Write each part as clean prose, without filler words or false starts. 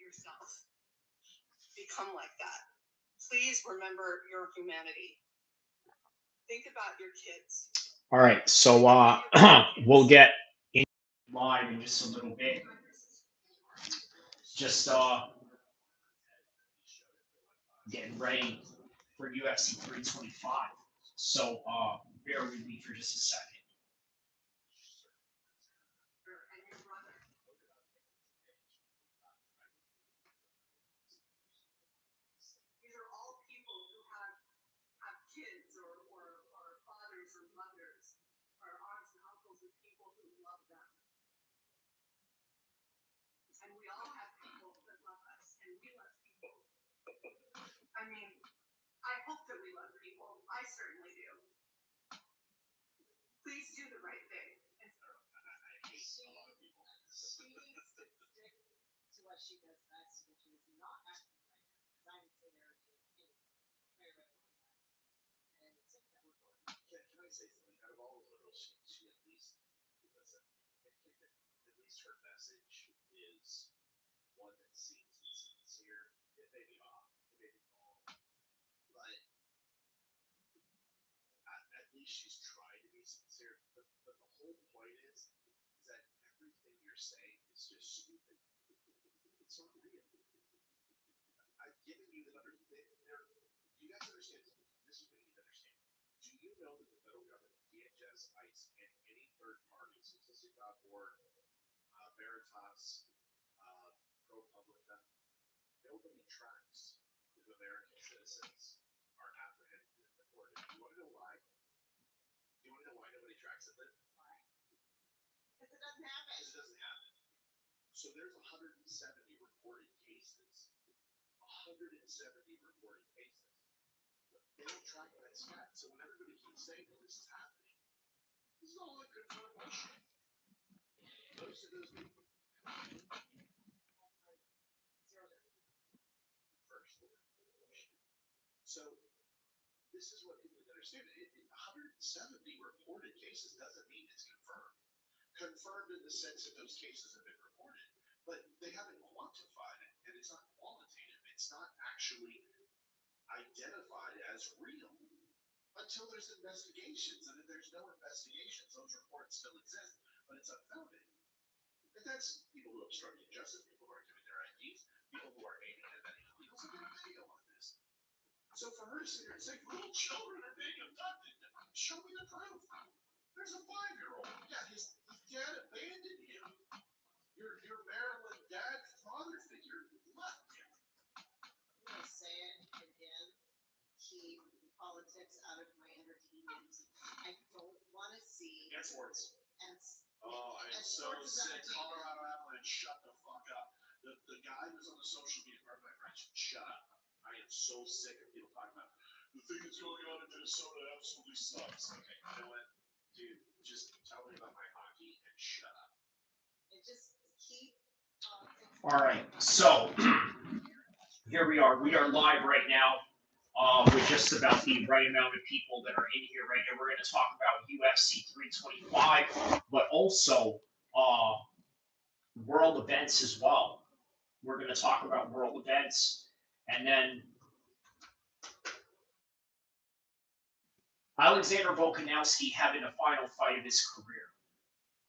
yourself become like that. Please remember your humanity. Think about your kids. All right, so we'll get in live in just a little bit. Just getting ready for UFC 325. So bear with me for just a second. These are all people who have kids or fathers or mothers or aunts and uncles and people who love them. And we all have people that love us, and we love people. I mean, I hope that we love people. I certainly do. Please do the right thing. She needs to stick to what she does best, which is not acting right now. Because I would say there are two very right on that. And it's something that we're going. Can I say something? Out of all the little, she at least her message is one that seems sincere. It may be off, it may be wrong, but at least she's trying to be sincere. But the whole point is that everything you're saying is just stupid. It's not real. I've given you the understanding. You guys understand something? This is what you need to understand. Do you know that the federal government, DHS, ICE, and any third party, Statistic.org, Veritas, ProPublica, nobody tracks if American citizens are apprehended and deported. Do you want to know why? Do you want to know why nobody tracks it then? Why? Because it doesn't happen. Because it doesn't happen. So there's 170 reported cases. 170 reported cases. They don't track that stat. So when everybody keeps saying that this is happening, this is all a good for bullshit. Most of those people. So this is what people need to understand. 170 reported cases doesn't mean it's confirmed. Confirmed in the sense that those cases have been reported, but they haven't quantified it, and it's not qualitative. It's not actually identified as real until there's investigations. And if there's no investigations, those reports still exist, but it's unfounded. And that's people who obstruct justice, people who are doing their IDs, people who are aiming at any illegals. I did a video on this. So for her to sit here and say, little children are being abducted, show me the proof. There's a 5-year-old. Yeah, his dad abandoned him. Your Maryland dad, father figure left him. I'm going to say it again. Keep politics out of my entertainment. I don't want to see. And sports. Oh, I am so sick. Colorado Avalanche, shut the fuck up. The guy who's on the social media, pardon my French, shut up. I am so sick of people talking about the thing that's going on in Minnesota absolutely sucks. Okay, you know what? Dude, just tell me about my hockey and shut up. And just keep politics. All right, so here we are. We are live right now. With just about the right amount of people that are in here right now. We're going to talk about UFC 325, but also world events as well. We're going to talk about world events, and then Alexander Volkanovski having the final fight of his career.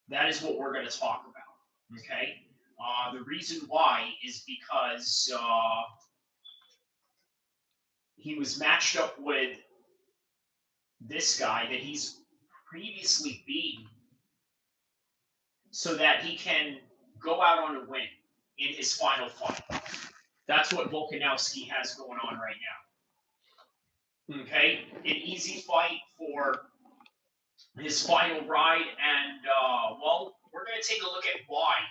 That is what we're going to talk about, okay? The reason why is because he was matched up with this guy that he's previously beaten so that he can go out on a win in his final fight. That's what Volkanovski has going on right now. Okay? An easy fight for his final ride, and, well, we're going to take a look at why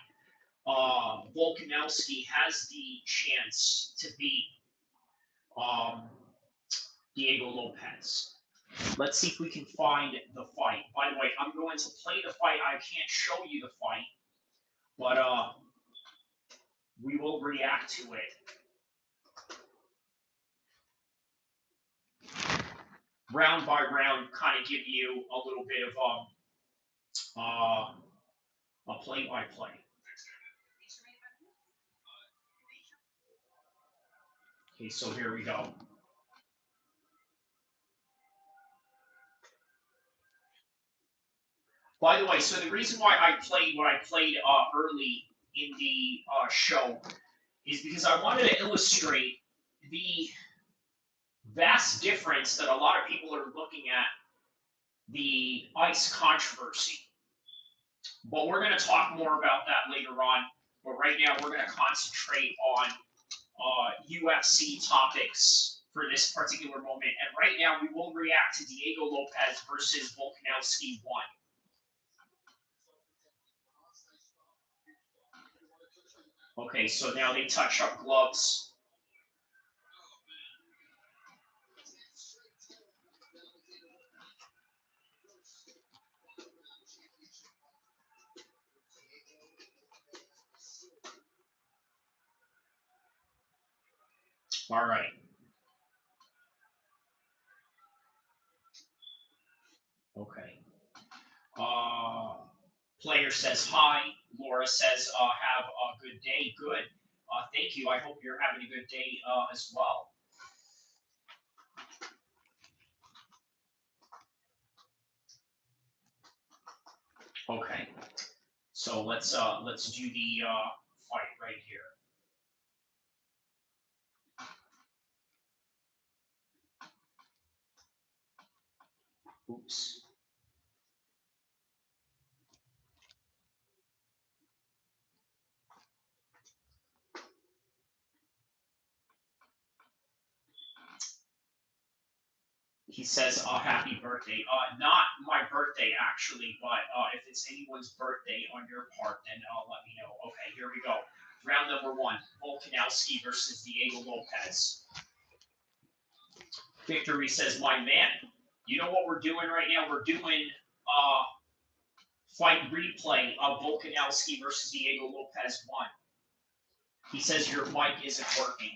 Volkanovski has the chance to beat Diego Lopes. Let's see if we can find the fight. By the way, I'm going to play the fight. I can't show you the fight, but we will react to it. Round by round, kind of give you a little bit of a play-by-play. Okay, so here we go. By the way, so the reason why I played what I played early in the show is because I wanted to illustrate the vast difference that a lot of people are looking at the ICE controversy. But we're going to talk more about that later on. But right now, we're going to concentrate on UFC topics for this particular moment. And right now, we will react to Diego Lopes versus Volkanovski 1. Okay, so now they touch up gloves. All right. Okay. Player says hi. Laura says, have a good day. Good. Thank you. I hope you're having a good day as well. Okay. So let's do the fight right here. Oops. He says, happy birthday. Not my birthday, actually, but if it's anyone's birthday on your part, then let me know. Okay, here we go. Round number 1, Volkanovski versus Diego Lopes. Victory says, my man, you know what we're doing right now? We're doing fight replay of Volkanovski versus Diego Lopes 1. He says, your mic isn't working.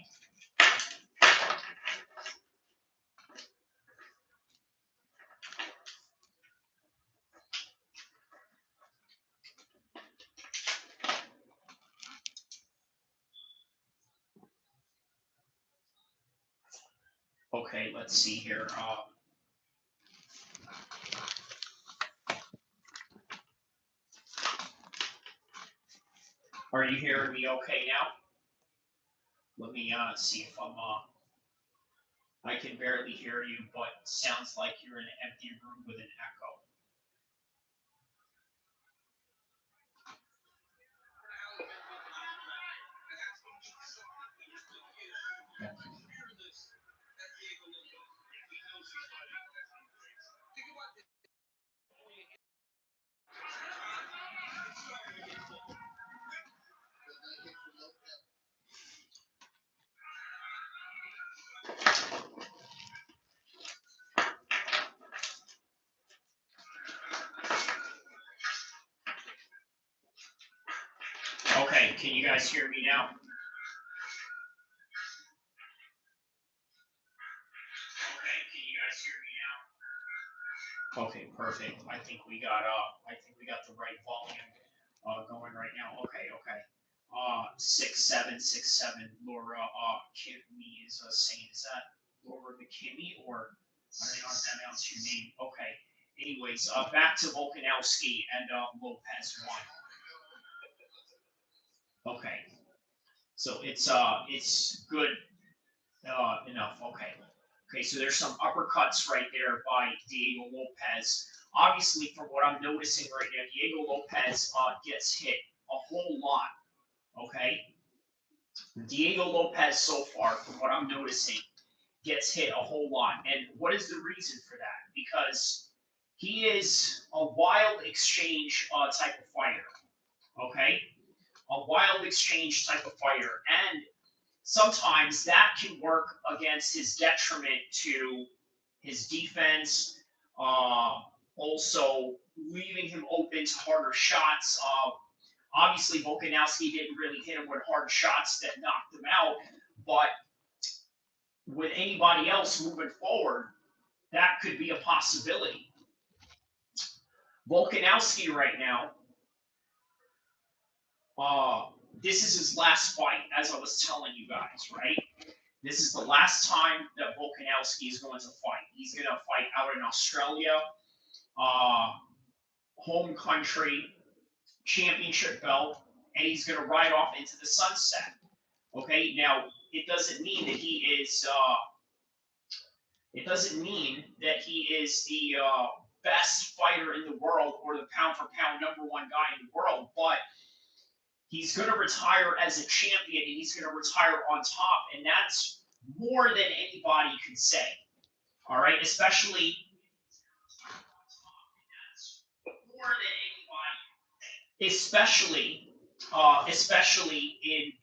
Okay, let's see here. Are you hearing me okay now? Let me see if I can barely hear you, but sounds like you're in an empty room with an echo. Okay, can you guys hear me now? Okay, perfect. I think we got the right volume going right now. Okay. 6767 Laura Kimmy is saying, is that Laura McKinney, or I don't know how to pronounce your name. Okay. Anyways, back to Volkanovski and Lopes 1. Okay. So it's good enough. Okay. Okay, so there's some uppercuts right there by Diego Lopes. Obviously, from what I'm noticing right now, Diego Lopes gets hit a whole lot. Okay, Diego Lopes so far, from what I'm noticing, gets hit a whole lot. And what is the reason for that? Because he is a wild exchange type of fighter. Okay, a wild exchange type of fighter, and sometimes that can work against his detriment to his defense, also leaving him open to harder shots. Obviously, Volkanovski didn't really hit him with hard shots that knocked him out, but with anybody else moving forward, that could be a possibility. Volkanovski right now, this is his last fight, as I was telling you guys, right? This is the last time that Volkanovski is going to fight. He's going to fight out in Australia, home country, championship belt, and he's going to ride off into the sunset. Okay, now it doesn't mean that he is. It doesn't mean that he is the best fighter in the world or the pound for pound #1 guy in the world, but he's going to retire as a champion and he's going to retire on top, and that's more than anybody could say. All right, especially more than anybody, especially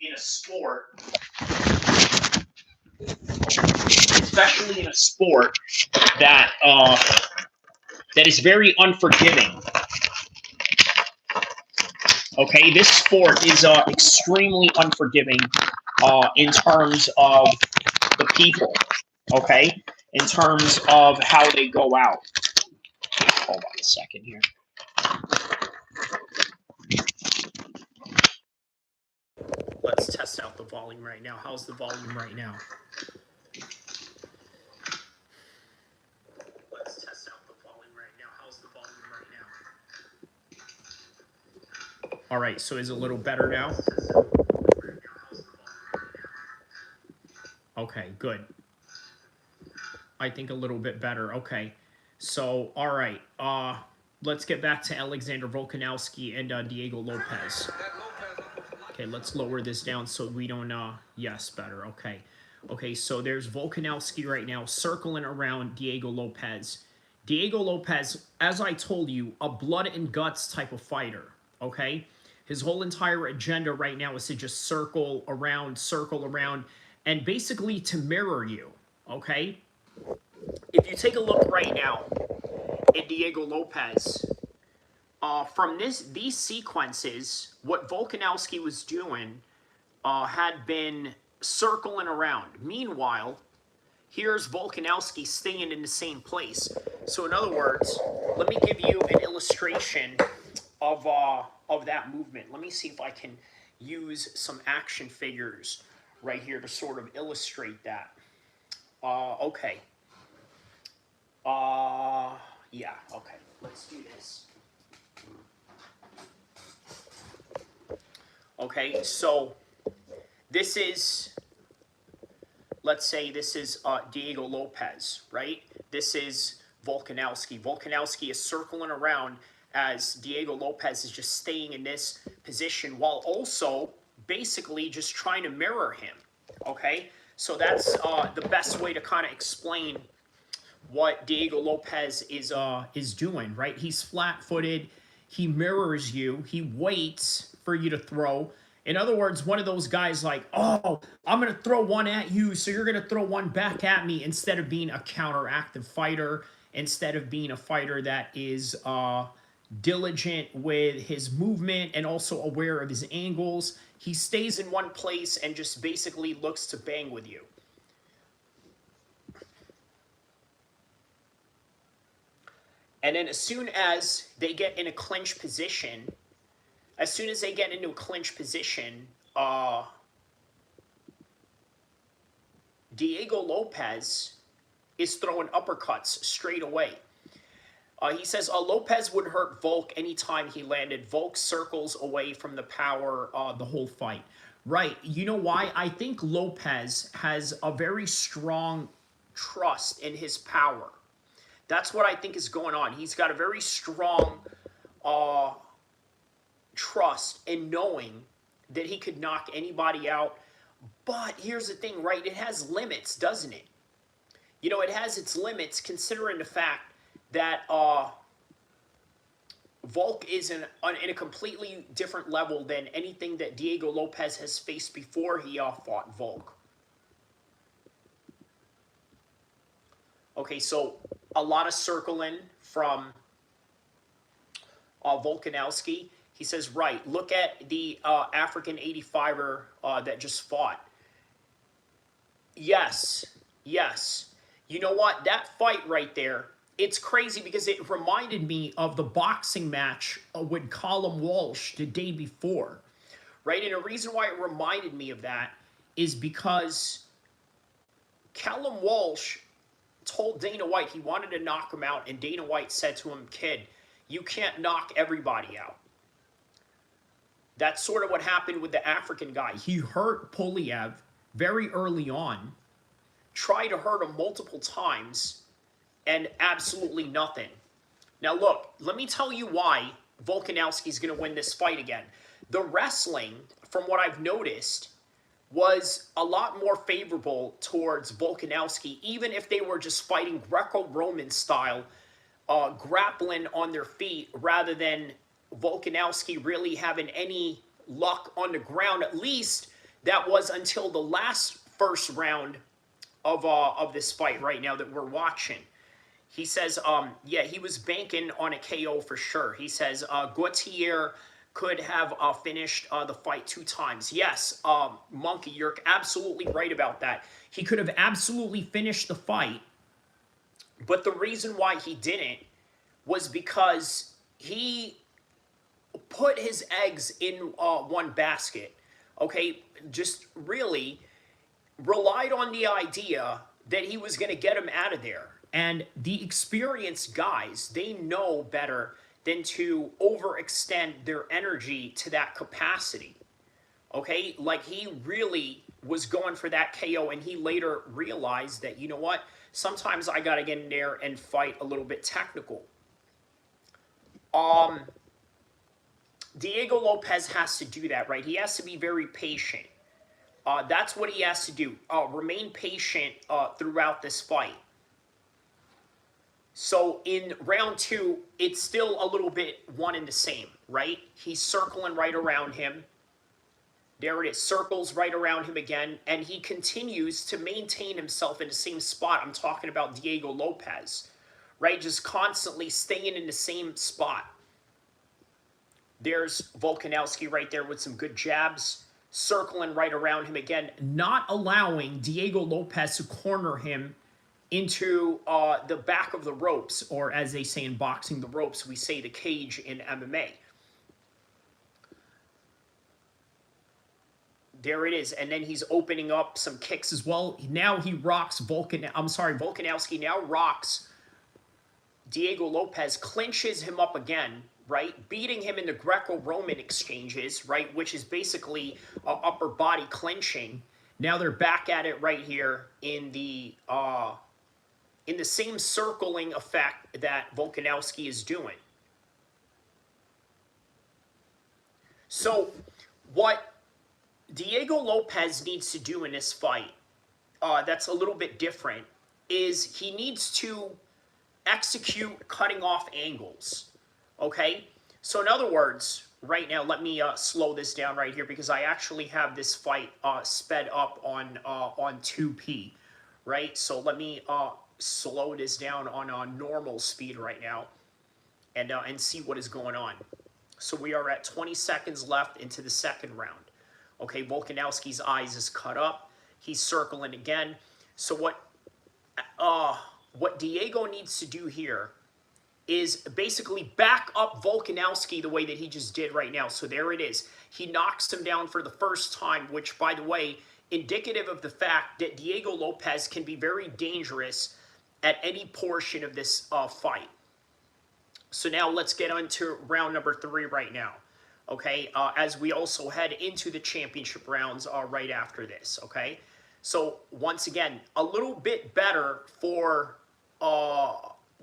in a sport, that that is very unforgiving. Okay, this sport is extremely unforgiving in terms of the people. Okay, in terms of how they go out. Hold on a second here. Let's test out the volume right now. How's the volume right now? Let's test out the volume right now. How's the volume right now? All right, so is it a little better now? Okay, good. I think a little bit better. Okay, so all right. Let's get back to Alexander Volkanovski and Diego Lopes. Okay, let's lower this down so we don't. Yes, better. Okay. Okay, so there's Volkanovski right now circling around Diego Lopes. Diego Lopes, as I told you, a blood and guts type of fighter. Okay, his whole entire agenda right now is to just circle around, and basically to mirror you. Okay. If you take a look right now at Diego Lopes, from these sequences, what Volkanovski was doing had been circling around. Meanwhile, here's Volkanovski staying in the same place. So in other words, let me give you an illustration of that movement. Let me see if I can use some action figures right here to sort of illustrate that. Okay. Yeah, okay. Let's do this. Okay, so this is, let's say this is Diego Lopes, right? This is Volkanovski. Volkanovski is circling around as Diego Lopes is just staying in this position while also basically just trying to mirror him, okay? So that's the best way to kind of explain what Diego Lopes is doing, right? He's flat-footed. He mirrors you. He waits for you to throw. In other words, one of those guys like, oh, I'm going to throw one at you, so you're going to throw one back at me, instead of being a counteractive fighter, instead of being a fighter that is diligent with his movement and also aware of his angles. He stays in one place and just basically looks to bang with you. And then as soon as they get in a clinch position, Diego Lopes is throwing uppercuts straight away. He says Lopes would hurt Volk anytime he landed. Volk circles away from the power the whole fight. Right. You know why? I think Lopes has a very strong trust in his power. That's what I think is going on. He's got a very strong trust in knowing that he could knock anybody out. But here's the thing, right? It has limits, doesn't it? You know, it has its limits considering the fact that Volk is in a completely different level than anything that Diego Lopes has faced before he fought Volk. Okay, so a lot of circling from Volkanovski. He says, right, look at the African 85er that just fought. Yes. You know what? That fight right there, it's crazy because it reminded me of the boxing match with Colin Walsh the day before, right? And the reason why it reminded me of that is because Callum Walsh told Dana White he wanted to knock him out, and Dana White said to him, kid, you can't knock everybody out. That's sort of what happened with the African guy. He hurt Poliev very early on, tried to hurt him multiple times, and absolutely nothing. Now look, let me tell you why Volkanovski's going to win this fight again. The wrestling, from what I've noticed, was a lot more favorable towards Volkanovski, even if they were just fighting Greco-Roman style, grappling on their feet, rather than Volkanovski really having any luck on the ground. At least that was until the first round of this fight right now that we're watching. He says, yeah, he was banking on a KO for sure. He says, Gautier could have finished the fight 2 times. Yes, Monkey, you're absolutely right about that. He could have absolutely finished the fight, but the reason why he didn't was because he put his eggs in one basket, okay? Just really relied on the idea that he was going to get him out of there. And the experienced guys, they know better than to overextend their energy to that capacity. Okay? Like, he really was going for that KO, and he later realized that, you know what? Sometimes I got to get in there and fight a little bit technical. Diego Lopes has to do that, right? He has to be very patient. That's what he has to do. Remain patient throughout this fight. So in round 2, it's still a little bit one and the same, right? He's circling right around him. There it is, circles right around him again, and he continues to maintain himself in the same spot. I'm talking about Diego Lopes, right? Just constantly staying in the same spot. There's Volkanovski right there with some good jabs, circling right around him again, not allowing Diego Lopes to corner him into the back of the ropes, or as they say in boxing, the ropes, we say the cage in MMA. There it is, and then he's opening up some kicks as well. Now he rocks Volkanovski now rocks Diego Lopes, clinches him up again, right? Beating him in the Greco-Roman exchanges, right? Which is basically upper body clinching. Now they're back at it right here in the same circling effect that Volkanovski is doing. So what Diego Lopes needs to do in this fight, that's a little bit different, is he needs to execute cutting off angles, okay? So in other words, right now, let me slow this down right here, because I actually have this fight sped up on 2P, right? So let me slow this down on normal speed right now, and see what is going on. So we are at 20 seconds left into the second round. Okay, Volkanovski's eyes is cut up. He's circling again. So what Diego needs to do here is basically back up Volkanovski the way that he just did right now. So there it is. He knocks him down for the first time, which, by the way, indicative of the fact that Diego Lopes can be very dangerous at any portion of this fight. So now let's get on to round number 3 right now. Okay, as we also head into the championship rounds right after this, okay? So, once again, a little bit better for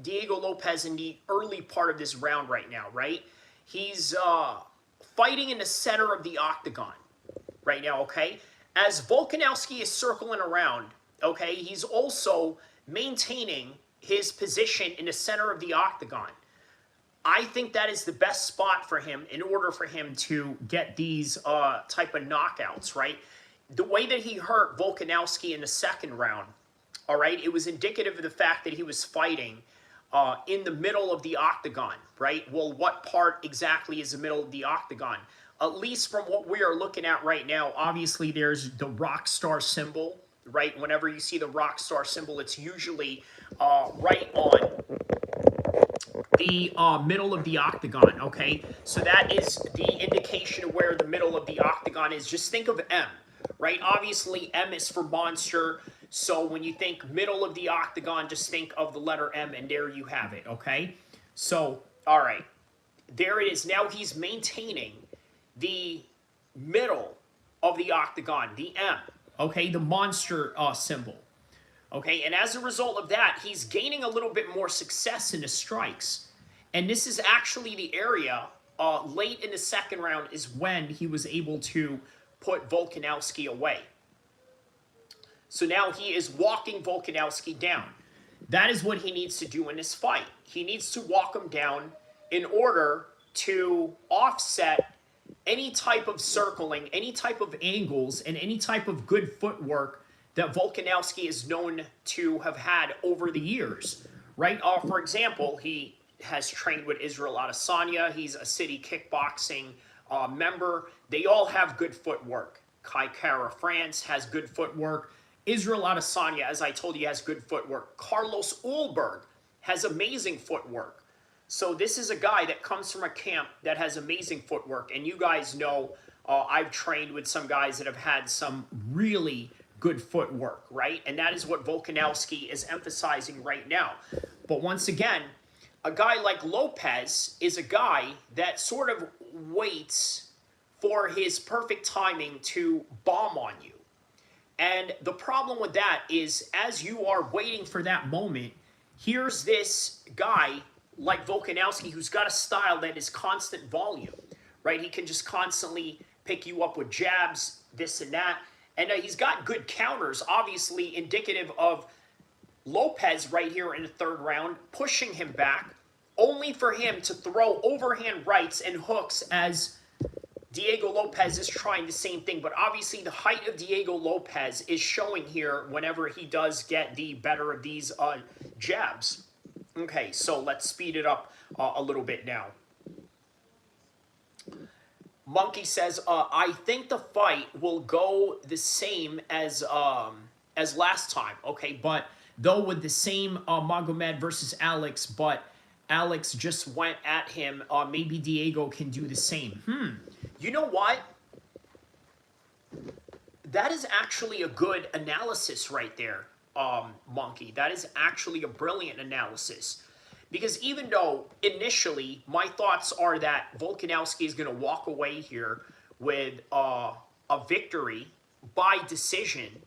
Diego Lopes in the early part of this round right now, right? He's fighting in the center of the octagon right now, okay? As Volkanovski is circling around, okay, he's also maintaining his position in the center of the octagon. I think that is the best spot for him in order for him to get these type of knockouts, right? The way that he hurt Volkanovski in the second round, all right, it was indicative of the fact that he was fighting in the middle of the octagon, right? Well, what part exactly is the middle of the octagon? At least from what we are looking at right now, obviously there's the rock star symbol, right? Whenever you see the rock star symbol, it's usually right on the middle of the octagon, okay? So that is the indication of where the middle of the octagon is. Just think of M, right? Obviously, M is for monster. So when you think middle of the octagon, just think of the letter M, and there you have it, okay? So, all right, there it is. Now he's maintaining the middle of the octagon, the M, okay, the monster symbol. Okay, and as a result of that, he's gaining a little bit more success in the strikes. And this is actually the area late in the second round is when he was able to put Volkanovski away. So now he is walking Volkanovski down. That is what he needs to do in this fight. He needs to walk him down in order to offset any type of circling, any type of angles, and any type of good footwork that Volkanovski is known to have had over the years, right? For example, he has trained with Israel Adesanya. He's a city kickboxing member. They all have good footwork. Kai Kara France has good footwork. Israel Adesanya, as I told you, has good footwork. Carlos Ulberg has amazing footwork. So this is a guy that comes from a camp that has amazing footwork. And you guys know I've trained with some guys that have had some really good footwork, right? And that is what Volkanovski is emphasizing right now. But once again, a guy like Lopes is a guy that sort of waits for his perfect timing to bomb on you. And the problem with that is, as you are waiting for that moment, here's this guy like Volkanovski who's got a style that is constant volume, right? He can just constantly pick you up with jabs, this and that. And he's got good counters, obviously indicative of Lopes right here in the third round, pushing him back, only for him to throw overhand rights and hooks as Diego Lopes is trying the same thing. But obviously the height of Diego Lopes is showing here whenever he does get the better of these jabs. Okay, so let's speed it up a little bit now. Monkey says, I think the fight will go the same as last time. Okay, but though with the same Magomed versus Alex, but Alex just went at him. Maybe Diego can do the same. You know what? That is actually a good analysis right there, Monkey. That is actually a brilliant analysis. Because even though initially my thoughts are that Volkanovski is going to walk away here with a victory by decision,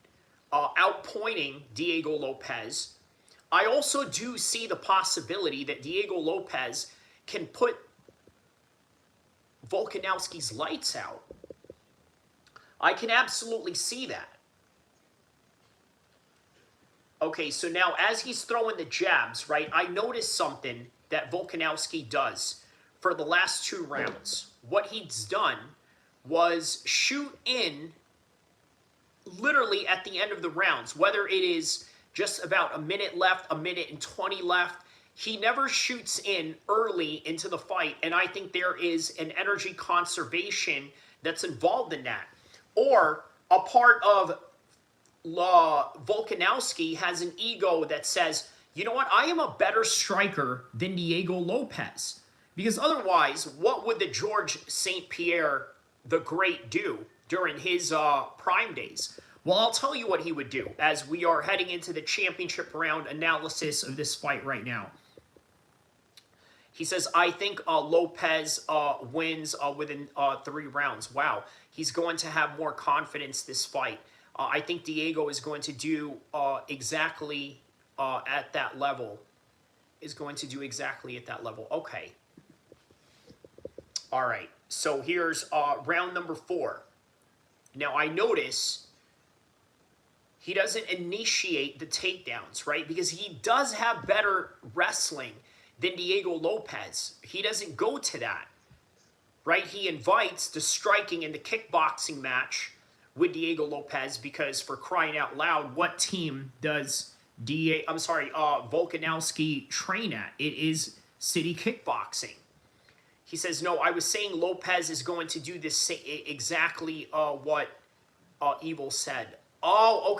outpointing Diego Lopes, I also do see the possibility that Diego Lopes can put Volkanovski's lights out. I can absolutely see that. Okay, so now as he's throwing the jabs, right, I noticed something that Volkanovski does for the last two rounds. What he's done was shoot in literally at the end of the rounds, whether it is just about a minute left, a minute and 20 left. He never shoots in early into the fight, and I think there is an energy conservation that's involved in that. Or a part of Volkanovski has an ego that says, you know what, I am a better striker than Diego Lopes. Because otherwise, what would the George St. Pierre the Great do during his prime days? Well, I'll tell you what he would do as we are heading into the championship round analysis of this fight right now. He says, I think Lopes wins within 3 rounds. Wow, he's going to have more confidence this fight. I think Diego is going to do exactly at that level. Okay. All right. So here's round number 4. Now I notice he doesn't initiate the takedowns, right? Because he does have better wrestling than Diego Lopes. He doesn't go to that, right? He invites the striking in the kickboxing match with Diego Lopes, because for crying out loud, what team does Volkanovski train at? It is City Kickboxing. He says, no, I was saying Lopes is going to do this exactly what Evil said. Oh,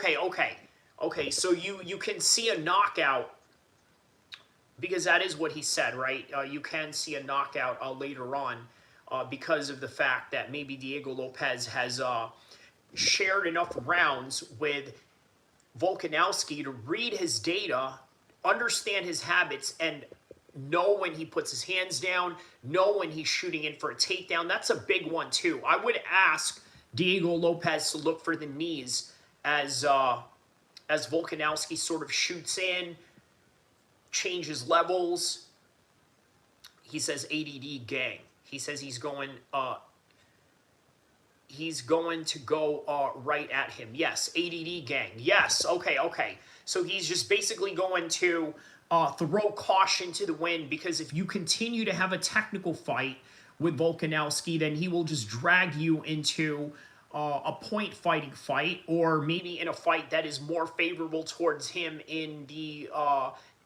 okay, so you can see a knockout, because that is what he said, right? You can see a knockout later on because of the fact that maybe Diego Lopes has shared enough rounds with Volkanovski to read his data, understand his habits, and know when he puts his hands down, know when he's shooting in for a takedown. That's a big one too. I would ask Diego Lopes to look for the knees as Volkanovski sort of shoots in, changes levels. He says ADD gang. He says he's going to go right at him. Yes, ADD gang. Yes, okay. So he's just basically going to throw caution to the wind, because if you continue to have a technical fight with Volkanovski, then he will just drag you into a point fighting fight, or maybe in a fight that is more favorable towards him in the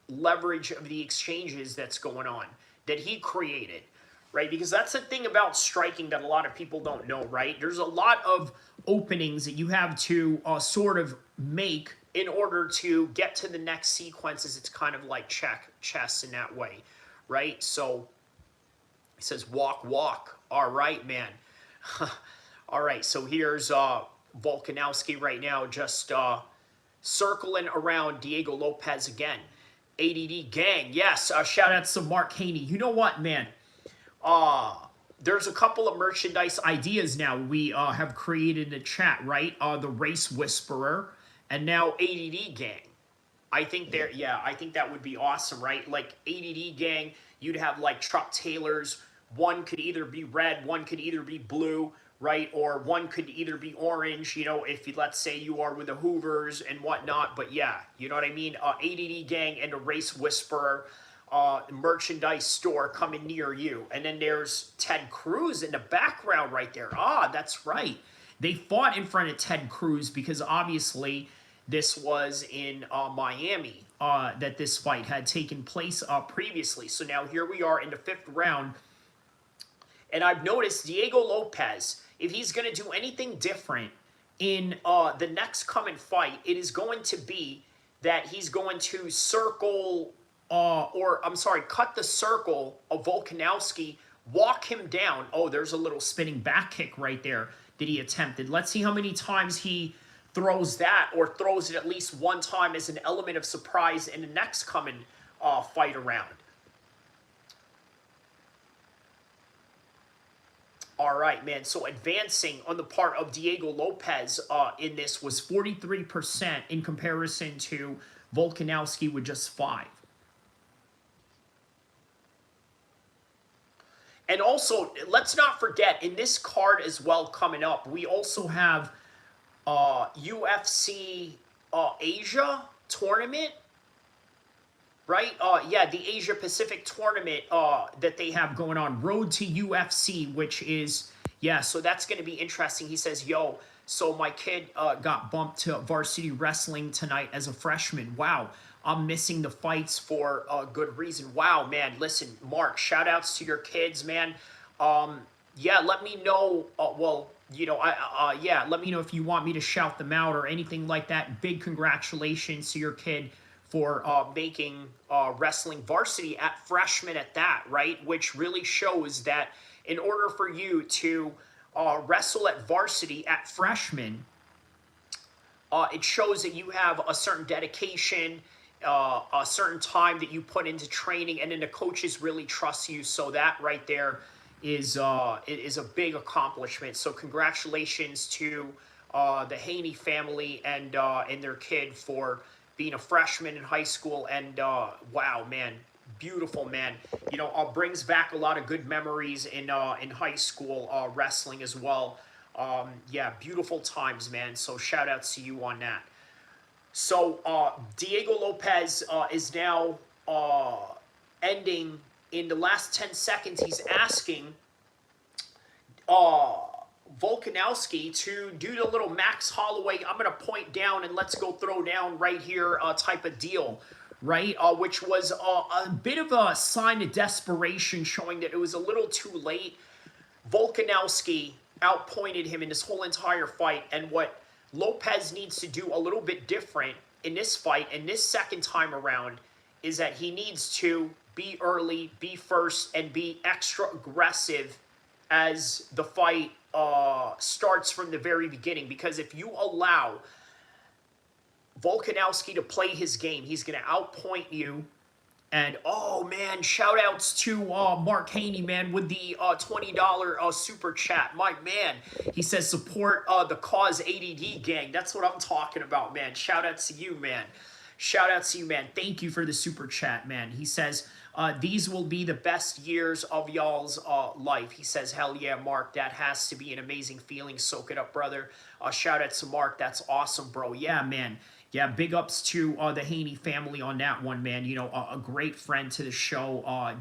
leverage of the exchanges that's going on, that he created. Right, because that's the thing about striking that a lot of people don't know, right? There's a lot of openings that you have to sort of make in order to get to the next sequences. It's kind of like chess in that way, right? So he says, walk. All right, man. All right, so here's Volkanovski right now just circling around Diego Lopes again. ADD gang, yes. Shout out to Mark Haney. You know what, man? There's a couple of merchandise ideas now we have created in the chat, right? The Race Whisperer and now ADD Gang. I think that would be awesome, right? Like ADD Gang, you'd have like Truck Taylors. One could either be red, one could either be blue, right? Or one could either be orange, you know, if you, let's say you are with the Hoovers and whatnot. But yeah, you know what I mean? ADD Gang and a Race Whisperer. Merchandise store coming near you. And then there's Ted Cruz in the background right there. That's right. They fought in front of Ted Cruz because obviously this was in Miami that this fight had taken place previously. So now here we are in the 5th round. And I've noticed Diego Lopes, if he's going to do anything different in the next coming fight, it is going to be that he's going to cut the circle of Volkanovski, walk him down. Oh, there's a little spinning back kick right there that he attempted. Let's see how many times he throws that, or throws it at least one time as an element of surprise in the next coming fight around. All right, man. So advancing on the part of Diego Lopes in this was 43% in comparison to Volkanovski with just 5%. And also, let's not forget, in this card as well coming up, we also have UFC Asia tournament, right? Yeah, the Asia Pacific tournament that they have going on. Road to UFC, which is, yeah, so that's going to be interesting. He says, yo, so my kid got bumped to varsity wrestling tonight as a freshman. Wow. I'm missing the fights for a good reason. Wow, man. Listen, Mark, shout outs to your kids, man. Yeah, let me know. Let me know if you want me to shout them out or anything like that. Big congratulations to your kid for making wrestling varsity at freshman at that, right? Which really shows that in order for you to wrestle at varsity at freshman, it shows that you have a certain dedication, a certain time that you put into training, and then the coaches really trust you. So that right there is a big accomplishment. So congratulations to the Haney family and their kid for being a freshman in high school. And wow, man, beautiful, man. You know, brings back a lot of good memories in high school wrestling as well. Yeah, beautiful times, man. So shout outs to you on that. So Diego Lopes is now ending in the last 10 seconds. He's asking Volkanovski to do the little Max Holloway, I'm going to point down and let's go throw down right here type of deal, right? Which was a bit of a sign of desperation, showing that it was a little too late. Volkanovski outpointed him in this whole entire fight, and what Lopes needs to do a little bit different in this fight and this second time around is that he needs to be early, be first, and be extra aggressive as the fight starts from the very beginning. Because if you allow Volkanovski to play his game. He's going to outpoint you. And, oh, man, shout-outs to Mark Haney, man, with the $20 super chat. My man, he says support the Cause ADD gang. That's what I'm talking about, man. Shout-outs to you, man. Shout-outs to you, man. Thank you for the super chat, man. He says, these will be the best years of y'all's life. He says, hell yeah, Mark. That has to be an amazing feeling. Soak it up, brother. Shout-outs to Mark. That's awesome, bro. Yeah, man. Yeah, big ups to the Haney family on that one, man. You know, a great friend to the show. I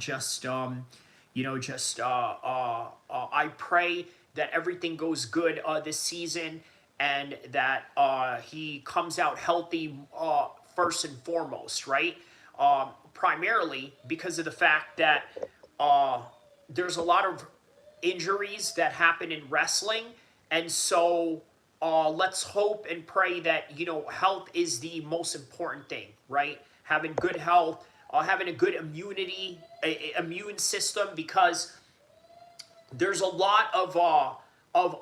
pray that everything goes good this season and that he comes out healthy first and foremost, right? Primarily because of the fact that there's a lot of injuries that happen in wrestling, and so let's hope and pray that, you know, health is the most important thing, right? Having good health, having a good immune system, because there's a lot of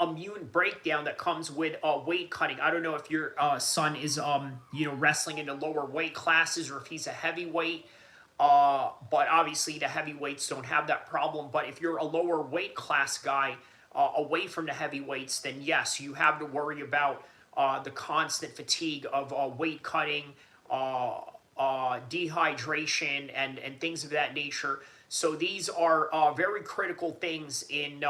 immune breakdown that comes with weight cutting. I don't know if your son is, you know, wrestling in the lower weight classes or if he's a heavyweight. But obviously the heavyweights don't have that problem. But if you're a lower weight class guy, away from the heavyweights, then yes, you have to worry about the constant fatigue of weight cutting, dehydration, and things of that nature. So these are very critical things in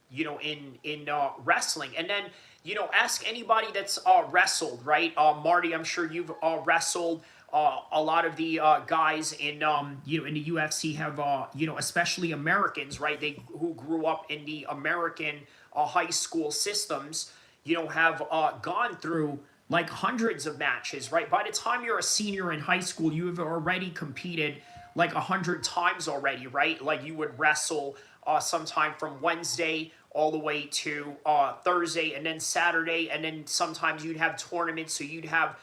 you know, in wrestling. And then, you know, ask anybody that's wrestled, right? Marty, I'm sure you've wrestled. A lot of the guys in you know, in the UFC have you know, especially Americans, right? Who grew up in the American high school systems, you know, have gone through like hundreds of matches, right? By the time you're a senior in high school, you have already competed like 100 times already, right? Like you would wrestle sometime from Wednesday all the way to Thursday, and then Saturday, and then sometimes you'd have tournaments, so you'd have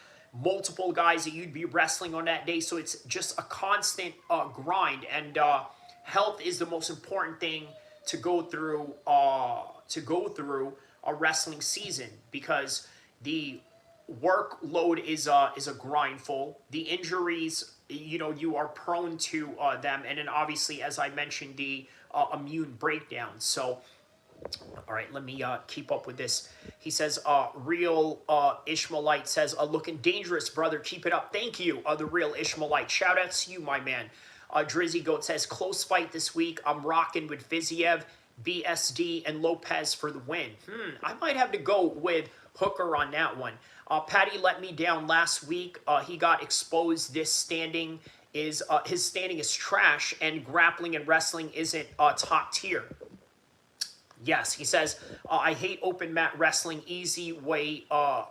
multiple guys that you'd be wrestling on that day. So it's just a constant grind, and health is the most important thing to go through a wrestling season, because the workload is a grindful. The injuries, you know, you are prone to them, and then obviously, as I mentioned, the immune breakdown. So all right, let me keep up with this. He says, Real Ishmaelite says, looking dangerous, brother. Keep it up. Thank you, the Real Ishmaelite. Shout out to you, my man. Drizzy Goat says, close fight this week. I'm rocking with Viziev, BSD, and Lopes for the win. I might have to go with Hooker on that one. Patty let me down last week. He got exposed. His standing is trash, and grappling and wrestling isn't top tier. Yes, he says, I hate open mat wrestling, easy way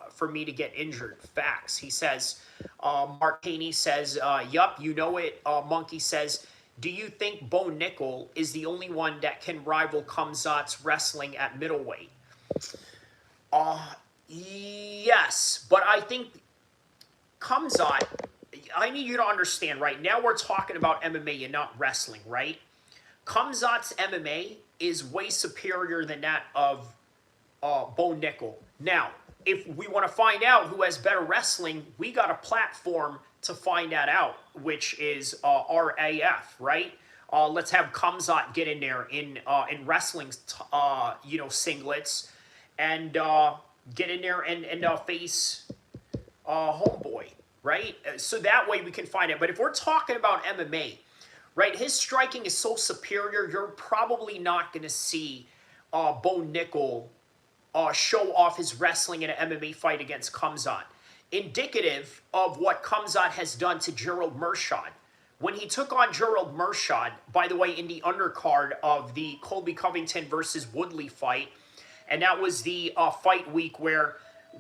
for me to get injured. Facts. He says, Mark Haney says, yup, you know it. Monkey says, do you think Bo Nickel is the only one that can rival Khamzat's wrestling at middleweight? Yes, but I think Khamzat, I need you to understand, right? Now we're talking about MMA and not wrestling, right? Khamzat's MMA is way superior than that of Bo Nickel. Now, if we want to find out who has better wrestling, we got a platform to find that out, which is RAF, right? Let's have Khamzat get in there in wrestling, you know, singlets, and get in there and face Homeboy, right? So that way we can find it. But if we're talking about MMA, right, his striking is so superior, you're probably not going to see Bo Nickel show off his wrestling in an MMA fight against Khamzat. Indicative of what Khamzat has done to Gerald Meerschaert. When he took on Gerald Meerschaert, by the way, in the undercard of the Colby Covington versus Woodley fight, and that was the fight week where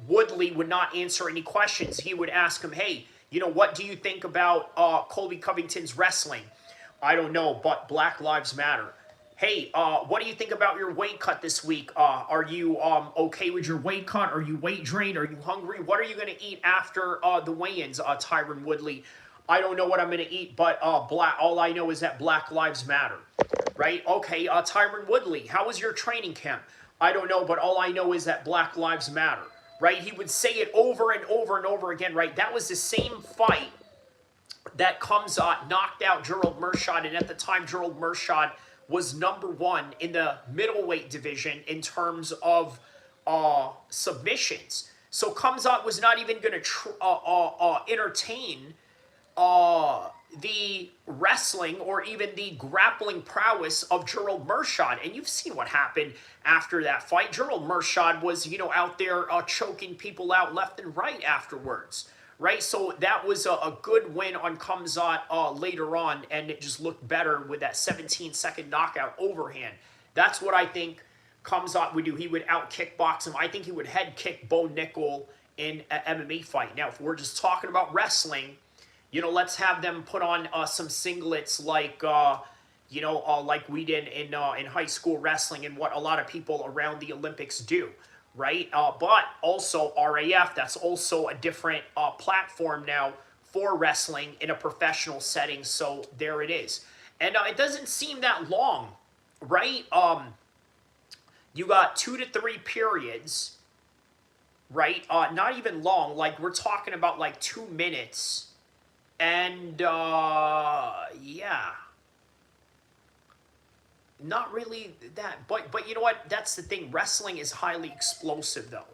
Woodley would not answer any questions. He would ask him, hey, you know, what do you think about Colby Covington's wrestling? I don't know, but Black Lives Matter. Hey, what do you think about your weight cut this week? Are you okay with your weight cut? Are you weight drained? Are you hungry? What are you going to eat after the weigh-ins, Tyron Woodley? I don't know what I'm going to eat, but all I know is that Black Lives Matter, right? Okay, Tyron Woodley, how was your training camp? I don't know, but all I know is that Black Lives Matter. right? He would say it over and over and over again, right? That was the same fight that Khamzat knocked out Gerald Meerschaert, and at the time, Gerald Meerschaert was #1 in the middleweight division in terms of submissions. So Khamzat was not even going to entertain the wrestling or even the grappling prowess of Gerald Meerschaert. And you've seen what happened after that fight. Gerald Meerschaert was, out there choking people out left and right afterwards. Right, so that was a good win on Khamzat later on, and it just looked better with that 17-second knockout overhand. That's what I think Khamzat would do. He would out-kickbox him. I think he would head-kick Bo Nickel in an MMA fight. Now, if we're just talking about wrestling, let's have them put on some singlets like, like we did in high school wrestling and what a lot of people around the Olympics do. Right? But also RAF, that's also a different platform now for wrestling in a professional setting. So there it is. And it doesn't seem that long, right? You got 2 to 3 periods, right? Not even long. Like we're talking about like 2 minutes. And yeah. Not really that, but you know what? That's the thing. Wrestling is highly explosive, though.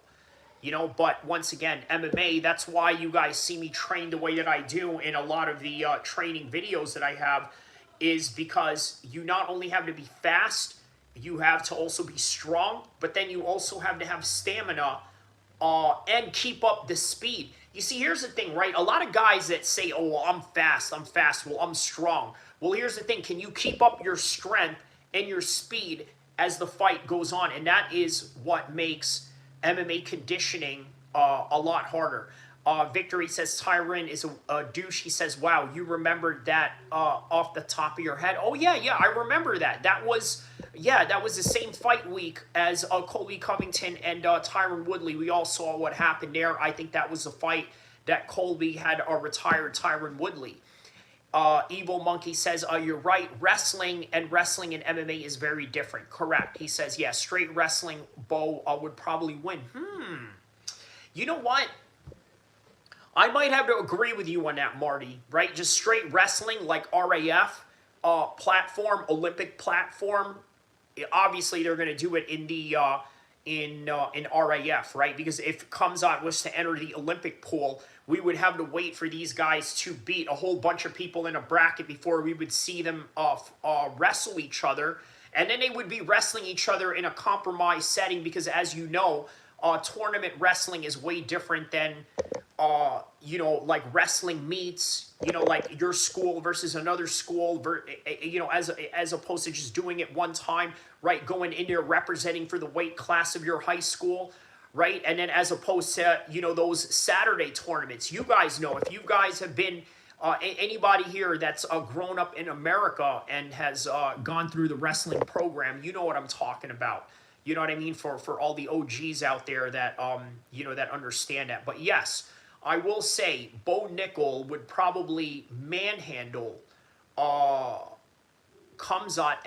But once again, MMA. That's why you guys see me train the way that I do in a lot of the training videos that I have, is because you not only have to be fast, you have to also be strong, but then you also have to have stamina and keep up the speed. You see, here's the thing, right? A lot of guys that say, "Oh, well, I'm fast. Well, I'm strong." Well, here's the thing. Can you keep up your strength and your speed as the fight goes on? And that is what makes MMA conditioning a lot harder. Victory says Tyron is a douche. He says, wow, you remembered that off the top of your head? Oh, yeah, I remember that. That was the same fight week as Colby Covington and Tyron Woodley. We all saw what happened there. I think that was the fight that Colby had retired Tyron Woodley. Evil Monkey says, you're right, wrestling and MMA is very different. Correct. He says, yeah, straight wrestling, Bo would probably win. You know what? I might have to agree with you on that, Marty, right? Just straight wrestling like RAF platform, Olympic platform. Obviously, they're going to do it in the in RAF, right? Because if Khamzat was to enter the Olympic pool, we would have to wait for these guys to beat a whole bunch of people in a bracket before we would see them wrestle each other. And then they would be wrestling each other in a compromised setting because, as you know, tournament wrestling is way different than, like wrestling meets, like your school versus another school, as opposed to just doing it one time, right? Going in there representing for the weight class of your high school. Right, and then as opposed to, those Saturday tournaments. You guys know, if you guys have been, anybody here that's grown up in America and has gone through the wrestling program, you know what I'm talking about. You know what I mean? For all the OGs out there that, that understand that. But yes, I will say Bo Nickel would probably manhandle Khamzat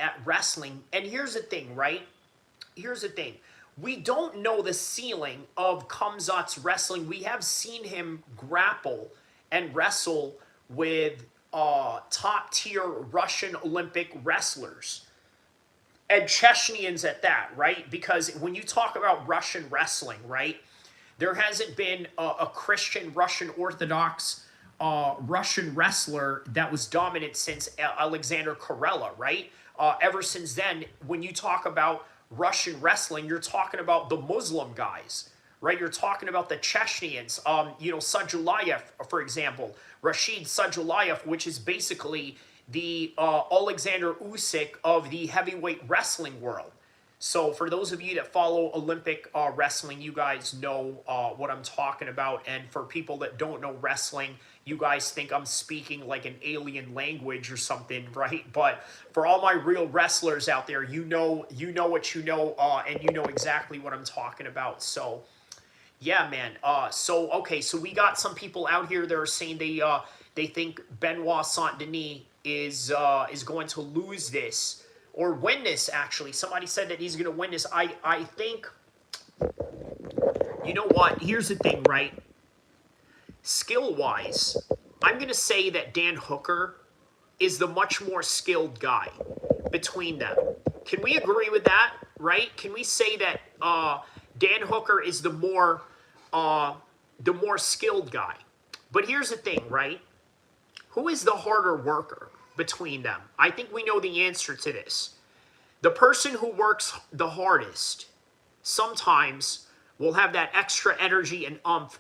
at wrestling. And here's the thing, right? Here's the thing. We don't know the ceiling of Khamzat's wrestling. We have seen him grapple and wrestle with top-tier Russian Olympic wrestlers. And Chechnyans at that, right? Because when you talk about Russian wrestling, right, there hasn't been a Christian Russian Orthodox Russian wrestler that was dominant since Alexander Karela, right? Ever since then, when you talk about Russian wrestling, you're talking about the Muslim guys, right? You're talking about the Chechnyans, Sadulayev, for example, Rashid Sadulayev, which is basically the Alexander Usyk of the heavyweight wrestling world. So for those of you that follow Olympic wrestling, you guys know what I'm talking about. And for people that don't know wrestling, you guys think I'm speaking like an alien language or something, right? But for all my real wrestlers out there, you know what you know, and you know exactly what I'm talking about. So, yeah, man. Okay, so we got some people out here that are saying they think Benoit Saint-Denis is going to lose this or win this. Actually, somebody said that he's going to win this. I think You know what? Here's the thing, right? Skill-wise, I'm going to say that Dan Hooker is the much more skilled guy between them. Can we agree with that, right? Can we say that Dan Hooker is the more skilled guy? But here's the thing, right? Who is the harder worker between them? I think we know the answer to this. The person who works the hardest sometimes will have that extra energy and umph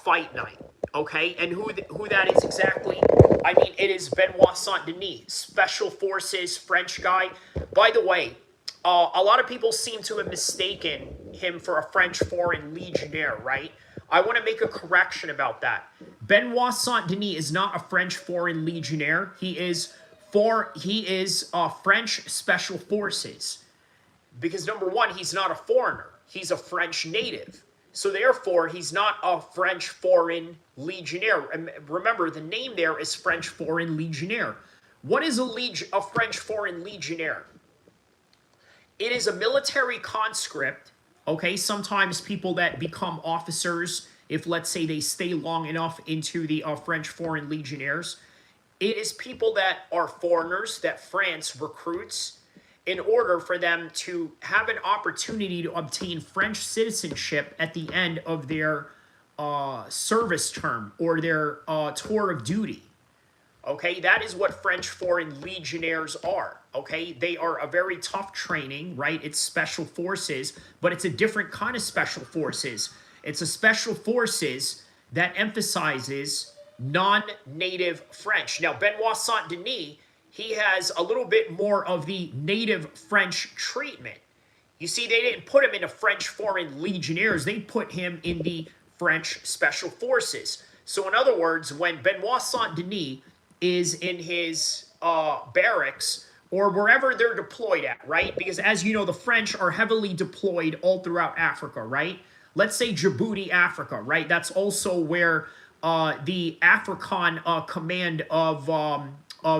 fight night. Okay, and who that is exactly? I mean, it is Benoit Saint Denis, Special Forces French guy. By the way, a lot of people seem to have mistaken him for a French foreign legionnaire, right? I want to make a correction about that. Benoit Saint Denis is not a French foreign legionnaire. He is French Special Forces. Because number one, he's not a foreigner. He's a French native. So therefore, he's not a French foreign legionnaire. And remember, the name there is French foreign legionnaire. What is a French foreign legionnaire? It is a military conscript. Okay, sometimes people that become officers, if let's say they stay long enough into the French foreign legionnaires, it is people that are foreigners that France recruits in order for them to have an opportunity to obtain French citizenship at the end of their service term or their tour of duty. Okay, that is what French foreign legionnaires are. Okay, they are a very tough training, right? It's special forces, but it's a different kind of special forces. It's a special forces that emphasizes non-native French. Now, Benoit Saint Denis, he has a little bit more of the native French treatment. You see, they didn't put him in the French foreign legionnaires. They put him in the French special forces. So in other words, when Benoit Saint Denis is in his barracks or wherever they're deployed at, right? Because as you know, the French are heavily deployed all throughout Africa, right? Let's say Djibouti, Africa, right? That's also where the African command of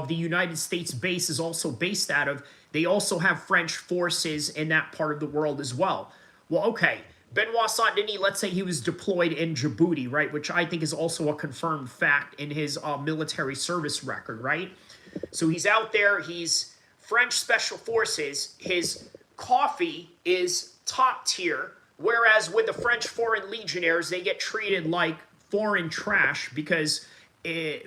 the United States base is also based out of. They also have French forces in that part of the world as well. Well, okay, Benoit Saint Denis, let's say he was deployed in Djibouti, right? Which I think is also a confirmed fact in his military service record, right? So he's out there, he's French Special Forces, his coffee is top tier, whereas with the French Foreign Legionnaires, they get treated like foreign trash because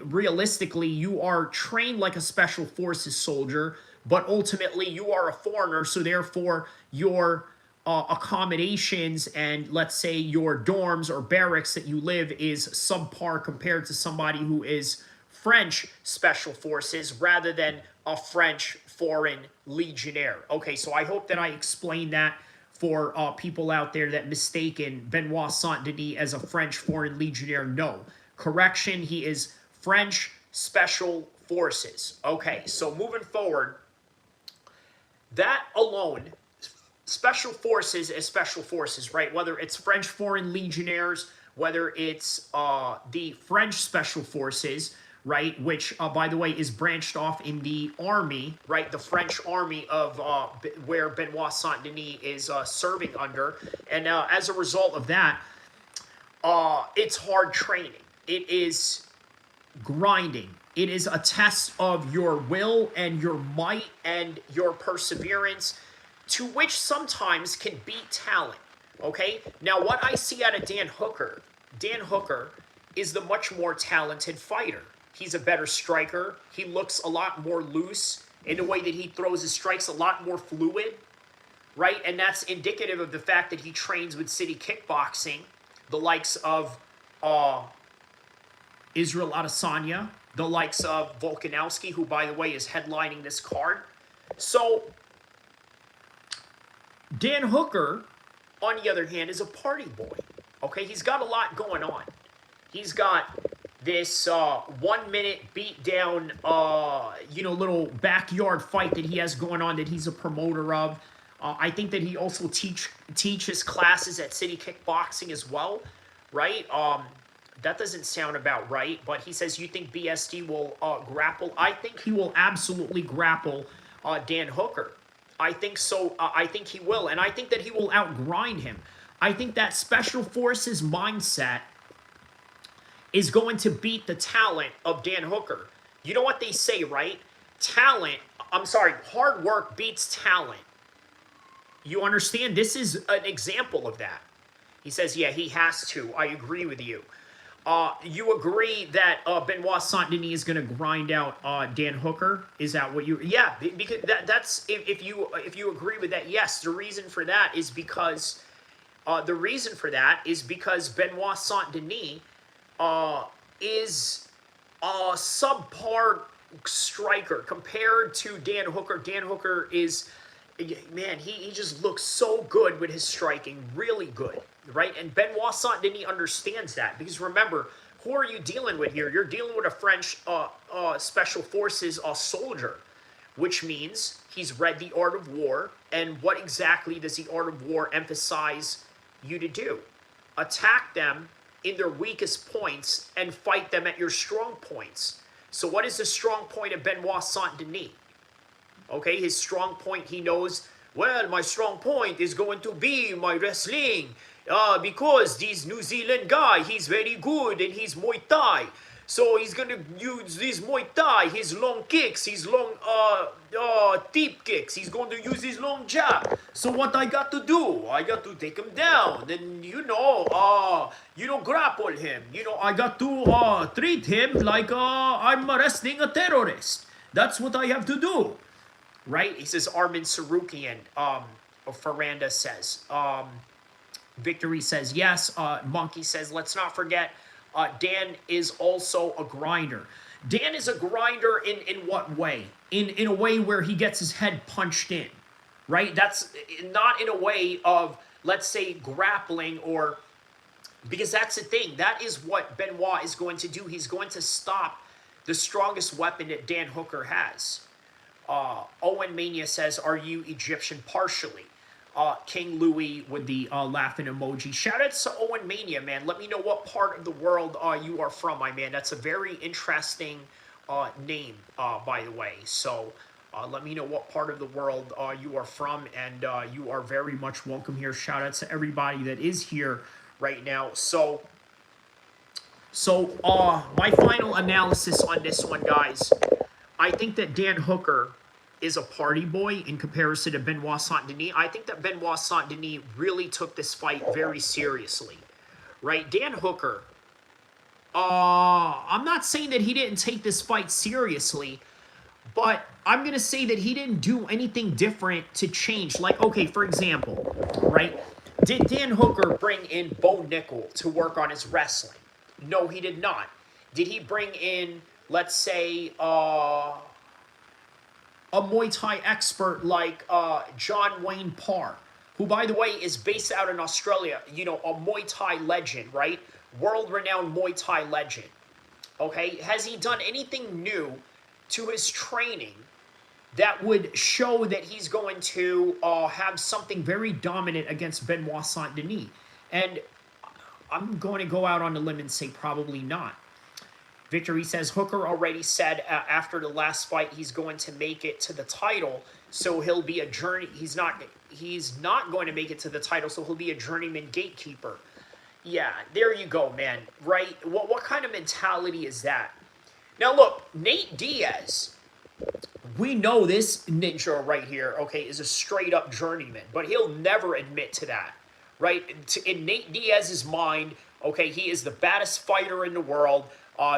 realistically, you are trained like a Special Forces soldier, but ultimately you are a foreigner, so therefore your accommodations and let's say your dorms or barracks that you live is subpar compared to somebody who is French Special Forces rather than a French Foreign Legionnaire. Okay, so I hope that I explained that for people out there that mistaken Benoit Saint Denis as a French Foreign Legionnaire. No. Correction, he is French Special Forces. Okay, so moving forward, that alone, Special Forces is Special Forces, right? Whether it's French Foreign Legionnaires, whether it's the French Special Forces, right, which, by the way, is branched off in the army, right, the French army of where Benoit Saint Denis is serving under. And as a result of that, it's hard training. It is grinding. It is a test of your will and your might and your perseverance, to which sometimes can beat talent, okay? Now, what I see out of Dan Hooker is the much more talented fighter. He's a better striker. He looks a lot more loose in the way that he throws his strikes, a lot more fluid, right? And that's indicative of the fact that he trains with City Kickboxing, the likes of Israel Adesanya, the likes of Volkanovski, who, by the way, is headlining this card. So, Dan Hooker, on the other hand, is a party boy. Okay, he's got a lot going on. He's got this 1 minute beatdown, little backyard fight that he has going on that he's a promoter of. I think that he also teaches classes at City Kickboxing as well, right? That doesn't sound about right, but he says, you think BSD will grapple? I think he will absolutely grapple Dan Hooker. I think so. I think he will, and I think that he will outgrind him. I think that Special Forces mindset is going to beat the talent of Dan Hooker. You know what they say, right? Hard work beats talent. You understand? This is an example of that. He says, yeah, he has to. I agree with you. You agree that Benoit Saint-Denis is going to grind out Dan Hooker? Is that what you? Yeah, because that's if you agree with that. Yes, the reason for that is because Benoit Saint-Denis is a subpar striker compared to Dan Hooker. Dan Hooker is, man, he just looks so good with his striking, really good, right? And Benoit Saint-Denis understands that, because remember, who are you dealing with here? You're dealing with a French Special Forces soldier, which means he's read the Art of War. And what exactly does the Art of War emphasize you to do? Attack them in their weakest points and fight them at your strong points. So what is the strong point of Benoit Saint-Denis? Okay, his strong point, he knows, well, my strong point is going to be my wrestling. Because this New Zealand guy, he's very good and he's Muay Thai. So he's going to use this Muay Thai, his long kicks, his long deep kicks. He's going to use his long jab. So what I got to do? I got to take him down and, grapple him. I got to treat him like I'm arresting a terrorist. That's what I have to do. Right? He says Armin Sarukian, Ferranda says. Victory says yes. Monkey says, let's not forget, Dan is also a grinder. Dan is a grinder in what way? In a way where he gets his head punched in, right? That's not in a way of, let's say, grappling, or, because that's the thing. That is what Benoit is going to do. He's going to stop the strongest weapon that Dan Hooker has. Owen Mania says, are you Egyptian partially? King Louis with the laughing emoji. Shout out to Owen Mania, man. Let me know what part of the world you are from, my man. That's a very interesting name, by the way. So let me know what part of the world you are from, and you are very much welcome here. Shout out to everybody that is here right now. So my final analysis on this one, guys. I think that Dan Hooker is a party boy in comparison to Benoit Saint-Denis. I think that Benoit Saint-Denis really took this fight very seriously, right? Dan Hooker, I'm not saying that he didn't take this fight seriously, but I'm going to say that he didn't do anything different to change. Like, okay, for example, right? Did Dan Hooker bring in Bo Nickel to work on his wrestling? No, he did not. Did he bring in, let's say, a Muay Thai expert like John Wayne Parr, who, by the way, is based out in Australia, a Muay Thai legend, right? World-renowned Muay Thai legend. Okay? Has he done anything new to his training that would show that he's going to have something very dominant against Benoit Saint-Denis? And I'm going to go out on a limb and say probably not. Victory says Hooker already said after the last fight he's going to make it to the title, so he'll be a journey. He's not going to make it to the title, so he'll be a journeyman gatekeeper. Yeah, there you go, man. Right? What kind of mentality is that? Now look, Nate Diaz. We know this ninja right here, okay, is a straight up journeyman, but he'll never admit to that, right? In Nate Diaz's mind, okay, he is the baddest fighter in the world.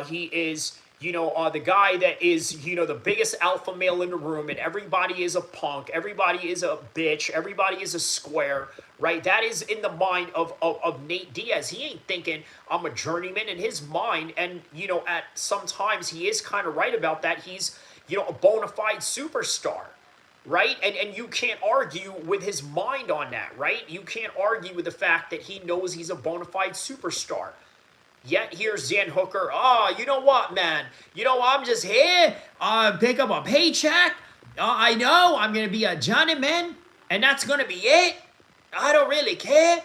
He is, the guy that is, the biggest alpha male in the room, and everybody is a punk, everybody is a bitch, everybody is a square, right? That is in the mind of Nate Diaz. He ain't thinking, I'm a journeyman. In his mind, and, at sometimes he is kind of right about that, he's, a bona fide superstar, right? And you can't argue with his mind on that, right? You can't argue with the fact that he knows he's a bona fide superstar. Yet here's Dan Hooker. Oh, you know what, man? I'm just here. Pick up a paycheck. I know I'm going to be a journeyman, and that's going to be it. I don't really care.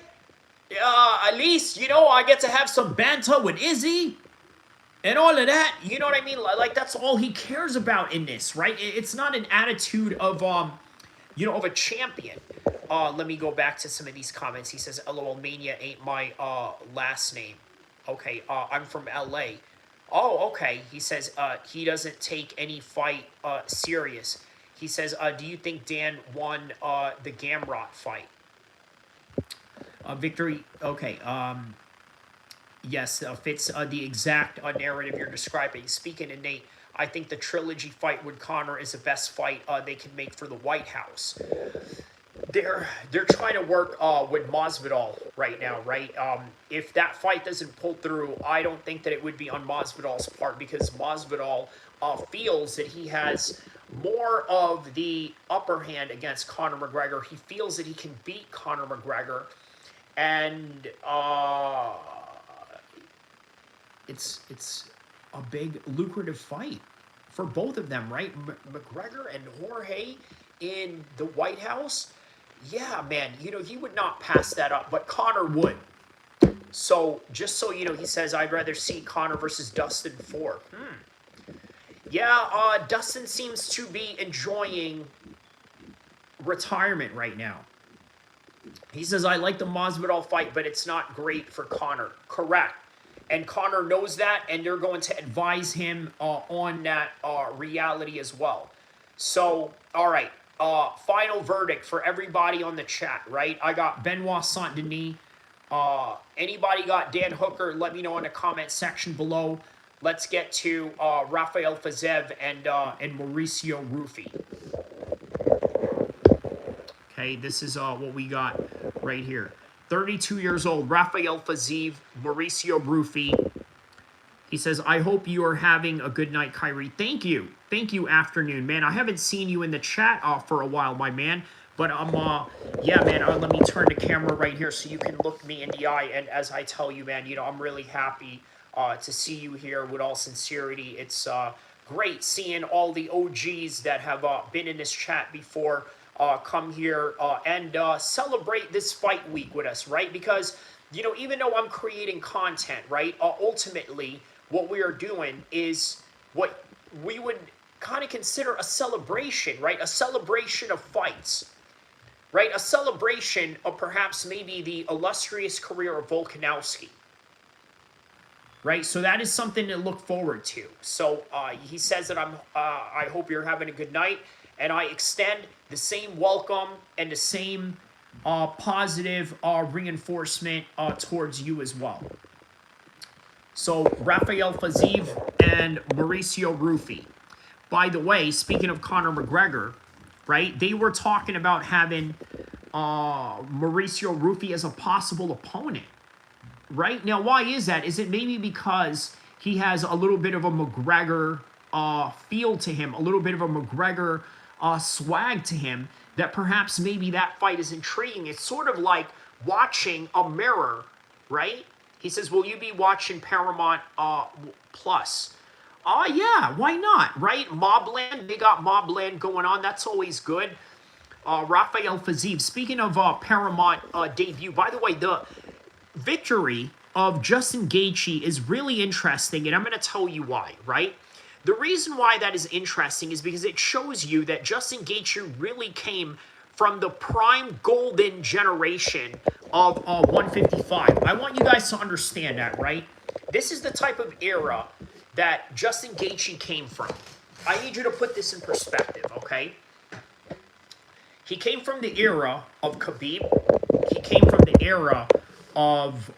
At least, I get to have some banter with Izzy and all of that. You know what I mean? Like, that's all he cares about in this, right? It's not an attitude of, of a champion. let me go back to some of these comments. He says, LOL Mania ain't my last name. Okay, I'm from LA. Oh, okay. He says he doesn't take any fight serious. He says, do you think Dan won the Gamrot fight? Victory, okay. Yes, fits the exact narrative you're describing. Speaking to Nate, I think the trilogy fight with Conor is the best fight they can make for the White House. They're trying to work with Masvidal right now, right? If that fight doesn't pull through, I don't think that it would be on Masvidal's part, because Masvidal feels that he has more of the upper hand against Conor McGregor. He feels that he can beat Conor McGregor, and it's a big lucrative fight for both of them, right? McGregor and Jorge in the White House. Yeah, man, he would not pass that up, but Conor would. So, just so you know, he says, I'd rather see Conor versus Dustin 4. Yeah, Dustin seems to be enjoying retirement right now. He says, I like the Masvidal fight, but it's not great for Conor. Correct. And Conor knows that, and they're going to advise him on that reality as well. So, all right. Final verdict for everybody on the chat, right? I got Benoit Saint-Denis. Anybody got Dan Hooker? Let me know in the comment section below. Let's get to Rafael Fiziev and Mauricio Rufy. Okay, this is what we got right here. 32 years old, Rafael Fiziev, Mauricio Rufy. He says, I hope you are having a good night, Kyrie. Thank you. Thank you, afternoon, man. I haven't seen you in the chat for a while, my man. But yeah, man, let me turn the camera right here so you can look me in the eye. And as I tell you, man, I'm really happy to see you here with all sincerity. It's great seeing all the OGs that have been in this chat before come here and celebrate this fight week with us, right? Because, even though I'm creating content, right, ultimately, what we are doing is what we would kind of consider a celebration, right? A celebration of fights, right? A celebration of perhaps maybe the illustrious career of Volkanovski, right? So that is something to look forward to. So he says that I hope you're having a good night, and I extend the same welcome and the same positive reinforcement towards you as well. So, Rafael Fiziev and Mauricio Rufy. By the way, speaking of Conor McGregor, right, they were talking about having Mauricio Rufy as a possible opponent, right? Now, why is that? Is it maybe because he has a little bit of a McGregor feel to him, a little bit of a McGregor swag to him, that perhaps maybe that fight is intriguing? It's sort of like watching a mirror, right? He says, will you be watching Paramount Plus? Yeah, why not, right? Mobland, they got Mobland going on. That's always good. Rafael Fiziev, speaking of Paramount debut, by the way, the victory of Justin Gaethje is really interesting, and I'm going to tell you why, right? The reason why that is interesting is because it shows you that Justin Gaethje really came from the prime golden generation of 155. I want you guys to understand that, right? This is the type of era that Justin Gaethje came from. I need you to put this in perspective, okay? He came from the era of Khabib. He came from the era of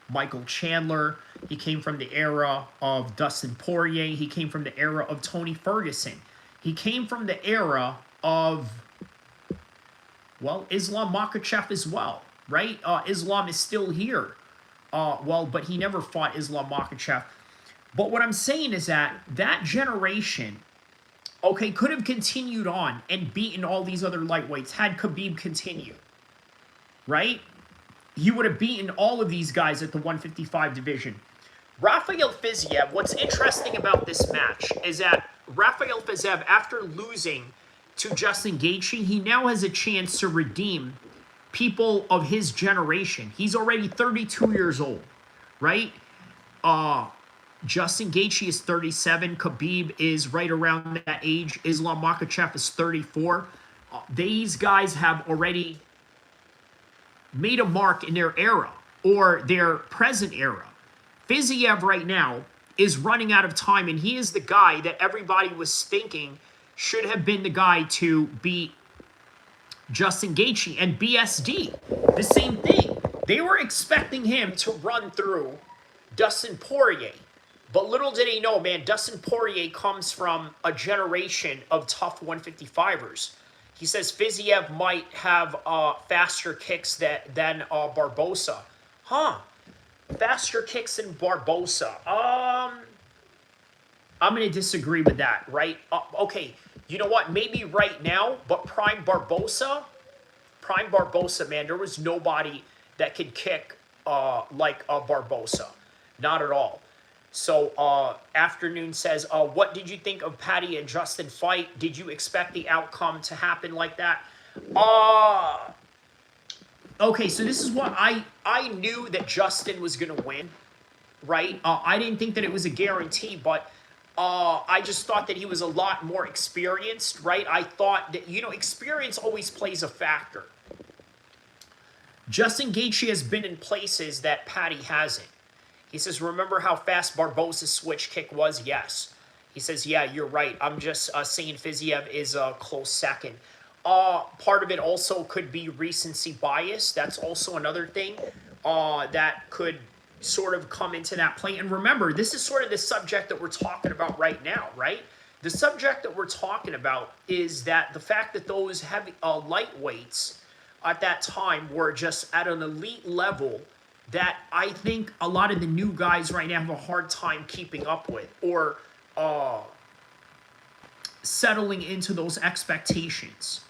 Michael Chandler. He came from the era of Dustin Poirier. He came from the era of Tony Ferguson. He came from the era of, well, Islam Makhachev as well, right? Islam is still here. But he never fought Islam Makhachev. But what I'm saying is that generation, okay, could have continued on and beaten all these other lightweights had Khabib continued, right? He would have beaten all of these guys at the 155 division. Rafael Fiziev, what's interesting about this match is that Rafael Fiziev, after losing to Justin Gaethje, he now has a chance to redeem people of his generation. He's already 32 years old, right? Justin Gaethje is 37. Khabib is right around that age. Islam Makhachev is 34. these guys have already made a mark in their era or their present era. Fiziev right now is running out of time, and he is the guy that everybody was thinking should have been the guy to beat Justin Gaethje. And BSD, the same thing. They were expecting him to run through Dustin Poirier. But little did he know, man, Dustin Poirier comes from a generation of tough 155ers. He says Fiziev might have faster kicks than Barbosa. Huh. Faster kicks than Barbosa. I'm going to disagree with that, right? Okay, you know what? Maybe right now, but Prime Barbosa, man, there was nobody that could kick like Barbosa. Not at all. So, Afternoon says, what did you think of Patty and Justin fight? Did you expect the outcome to happen like that? Okay, so this is what I knew that Justin was going to win, right? I didn't think that it was a guarantee, but I just thought that he was a lot more experienced, right? I thought that, experience always plays a factor. Justin Gaethje has been in places that Patty hasn't. He says, remember how fast Barbosa's switch kick was? Yes. He says, yeah, you're right. I'm just saying Fiziev is a close second. Part of it also could be recency bias. That's also another thing that could sort of come into that play. And remember, this is sort of the subject that we're talking about right now, right? The subject that we're talking about is that the fact that those heavy lightweights at that time were just at an elite level that I think a lot of the new guys right now have a hard time keeping up with or settling into those expectations.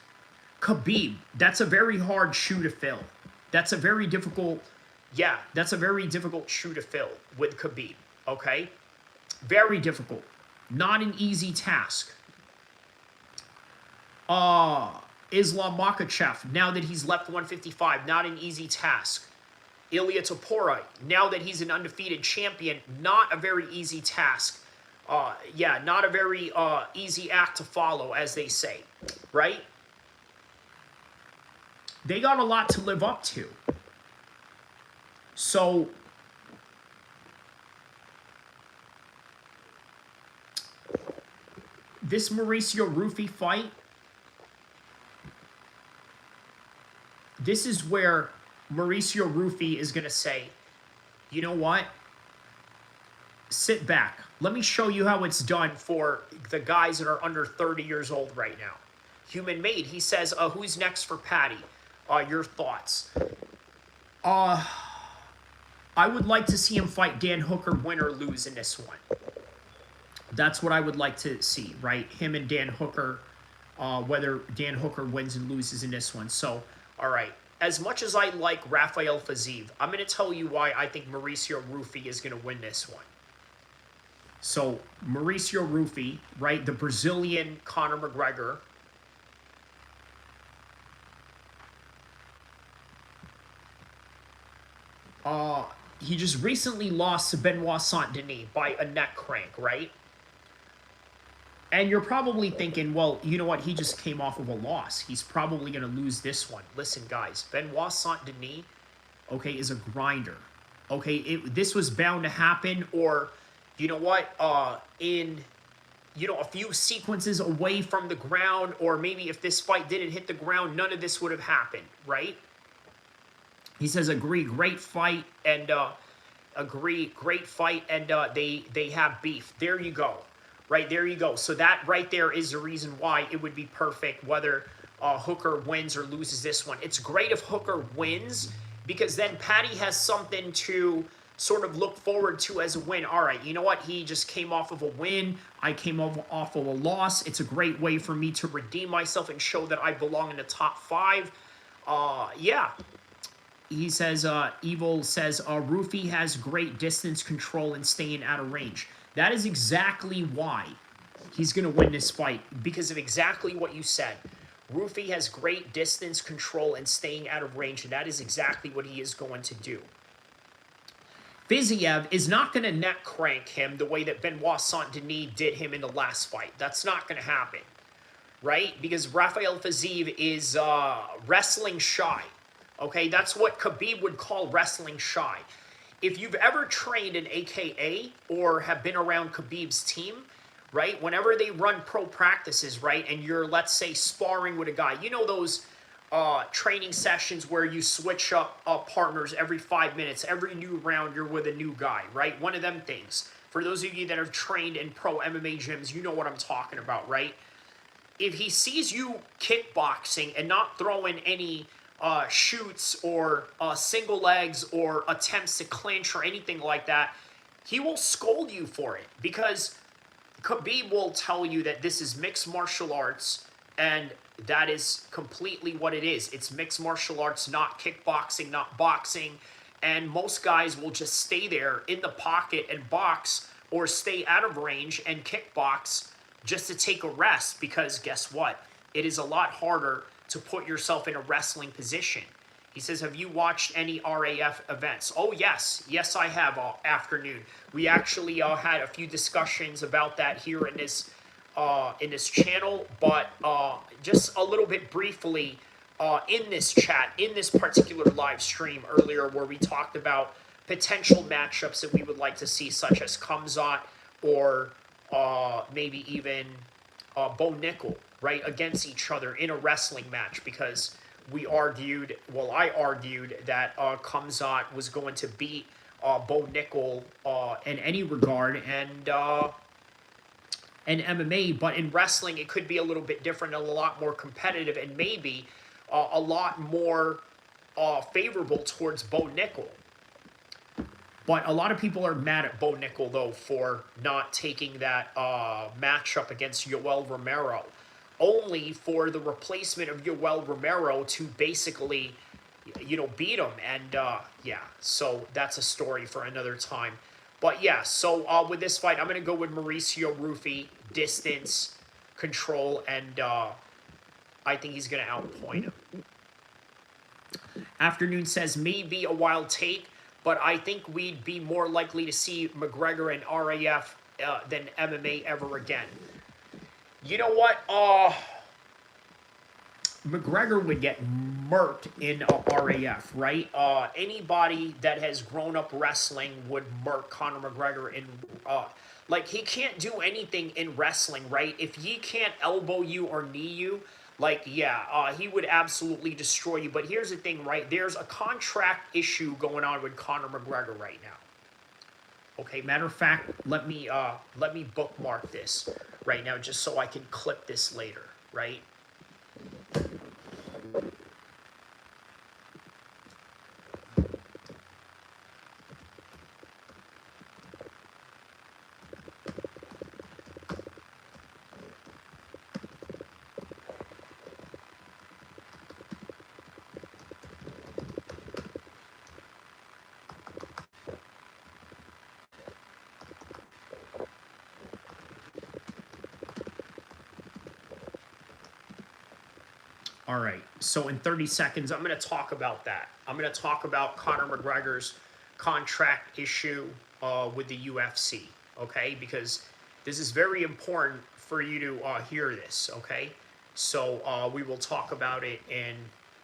Khabib, that's a very hard shoe to fill. That's a very difficult shoe to fill with Khabib, okay? Very difficult. Not an easy task. Islam Makhachev, now that he's left 155, not an easy task. Ilia Topuria, now that he's an undefeated champion, not a very easy task. Not a very easy act to follow, as they say, right? They got a lot to live up to. So, this Mauricio Rufy fight, this is where Mauricio Rufy is going to say, you know what? Sit back. Let me show you how it's done for the guys that are under 30 years old right now. Human Made, he says, who's next for Patty? Your thoughts? I would like to see him fight Dan Hooker, win or lose in this one. That's what I would like to see, right? Him and Dan Hooker, whether Dan Hooker wins and loses in this one. So, all right. As much as I like Rafael Fiziev, I'm going to tell you why I think Mauricio Rufy is going to win this one. So, Mauricio Rufy, right, the Brazilian Conor McGregor, he just recently lost to Benoit Saint-Denis by a neck crank, right? And you're probably thinking, well, you know what? He just came off of a loss. He's probably going to lose this one. Listen, guys, Benoit Saint-Denis, okay, is a grinder. Okay, this was bound to happen, or, you know what, in, a few sequences away from the ground, or maybe if this fight didn't hit the ground, none of this would have happened, right? He says, agree, great fight, and they have beef. There you go. Right, there you go. So that right there is the reason why it would be perfect whether Hooker wins or loses this one. It's great if Hooker wins because then Patty has something to sort of look forward to as a win. All right, you know what? He just came off of a win. I came off of a loss. It's a great way for me to redeem myself and show that I belong in the top 5. Yeah. He says, Evil says, Rufy has great distance control and staying out of range. That is exactly why he's going to win this fight, because of exactly what you said. Rufy has great distance control and staying out of range, and that is exactly what he is going to do. Fiziev is not going to neck crank him the way that Benoit Saint-Denis did him in the last fight. That's not going to happen, right? Because Rafael Fiziev is wrestling shy. Okay, that's what Khabib would call wrestling shy. If you've ever trained an AKA or have been around Khabib's team, right? Whenever they run pro practices, right, and you're, let's say, sparring with a guy, you know those training sessions where you switch up partners every 5 minutes, every new round you're with a new guy, right? One of them things. For those of you that have trained in pro MMA gyms, you know what I'm talking about, right? If he sees you kickboxing and not throwing any shoots or single legs or attempts to clinch or anything like that, he will scold you for it, because Khabib will tell you that this is mixed martial arts, and that is completely what it is. It's mixed martial arts, not kickboxing, not boxing, and most guys will just stay there in the pocket and box, or stay out of range and kickbox just to take a rest, because guess what? It is a lot harder to put yourself in a wrestling position. He says, have you watched any RAF events? Oh, yes. Yes, I have, afternoon. We actually had a few discussions about that here in this channel, but just a little bit briefly in this chat, in this particular live stream earlier, where we talked about potential matchups that we would like to see, such as Khamzat or maybe even Bo Nickel, right, against each other in a wrestling match, because we argued, well, I argued that Khamzat was going to beat Bo Nickel in any regard, and MMA, but in wrestling it could be a little bit different, and a lot more competitive, and maybe a lot more favorable towards Bo Nickel. But a lot of people are mad at Bo Nickel, though, for not taking that matchup against Yoel Romero, only for the replacement of Yoel Romero to basically, you know, beat him. And yeah, so that's a story for another time. But yeah, so with this fight, I'm going to go with Mauricio Rufy, distance, control, and I think he's going to outpoint him. Afternoon says, maybe a wild take, but I think we'd be more likely to see McGregor and RAF than MMA ever again. You know what? McGregor would get murked in RAF, right? Anybody that has grown up wrestling would murk Conor McGregor in... like, he can't do anything in wrestling, right? If he can't elbow you or knee you, like, yeah, he would absolutely destroy you. But here's the thing, right? There's a contract issue going on with Conor McGregor right now. Okay, matter of fact, let me bookmark this right now just so I can clip this later, right? All right, so in 30 seconds, I'm going to talk about that. I'm going to talk about Conor McGregor's contract issue with the UFC, okay? Because this is very important for you to hear this, okay? So we will talk about it in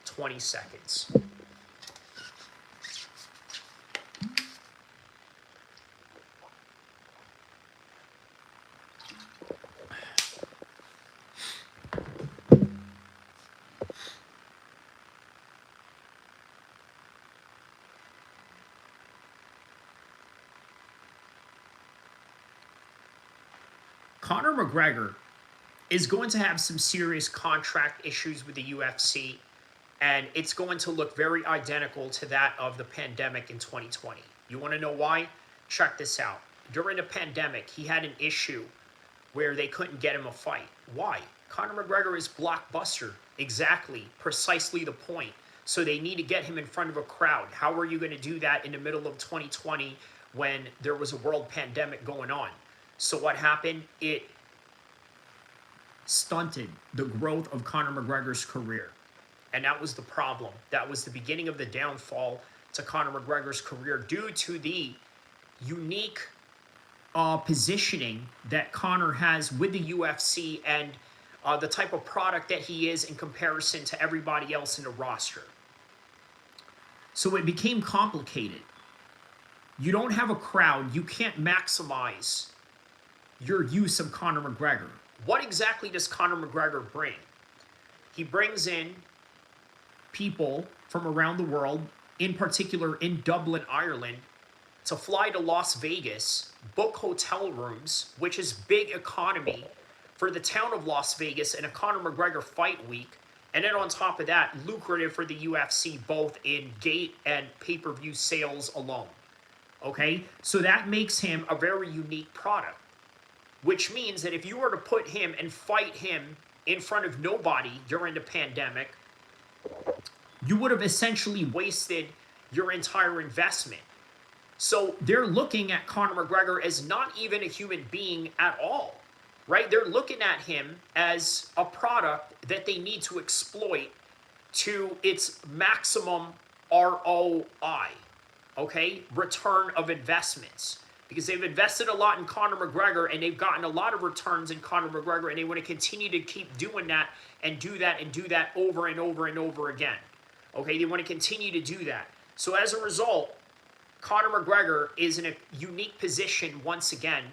20 seconds. Conor McGregor is going to have some serious contract issues with the UFC, and it's going to look very identical to that of the pandemic in 2020. You want to know why? Check this out. During the pandemic, he had an issue where they couldn't get him a fight. Why? Conor McGregor is blockbuster. Exactly. Precisely the point. So they need to get him in front of a crowd. How are you going to do that in the middle of 2020 when there was a world pandemic going on? So what happened? It stunted the growth of Conor McGregor's career. And that was the problem. That was the beginning of the downfall to Conor McGregor's career, due to the unique positioning that Conor has with the UFC and the type of product that he is in comparison to everybody else in the roster. So it became complicated. You don't have a crowd. You can't maximize your use of Conor McGregor. What exactly does Conor McGregor bring? He brings in people from around the world, in particular in Dublin, Ireland, to fly to Las Vegas, book hotel rooms, which is big economy for the town of Las Vegas in a Conor McGregor fight week. And then on top of that, lucrative for the UFC, both in gate and pay-per-view sales alone. Okay? So that makes him a very unique product. Which means that if you were to put him and fight him in front of nobody during the pandemic, you would have essentially wasted your entire investment. So they're looking at Conor McGregor as not even a human being at all, right? They're looking at him as a product that they need to exploit to its maximum ROI, okay? Return of investments. Because they've invested a lot in Conor McGregor and they've gotten a lot of returns in Conor McGregor, and they want to continue to keep doing that and do that over and over and over again. Okay, they want to continue to do that. So as a result, Conor McGregor is in a unique position once again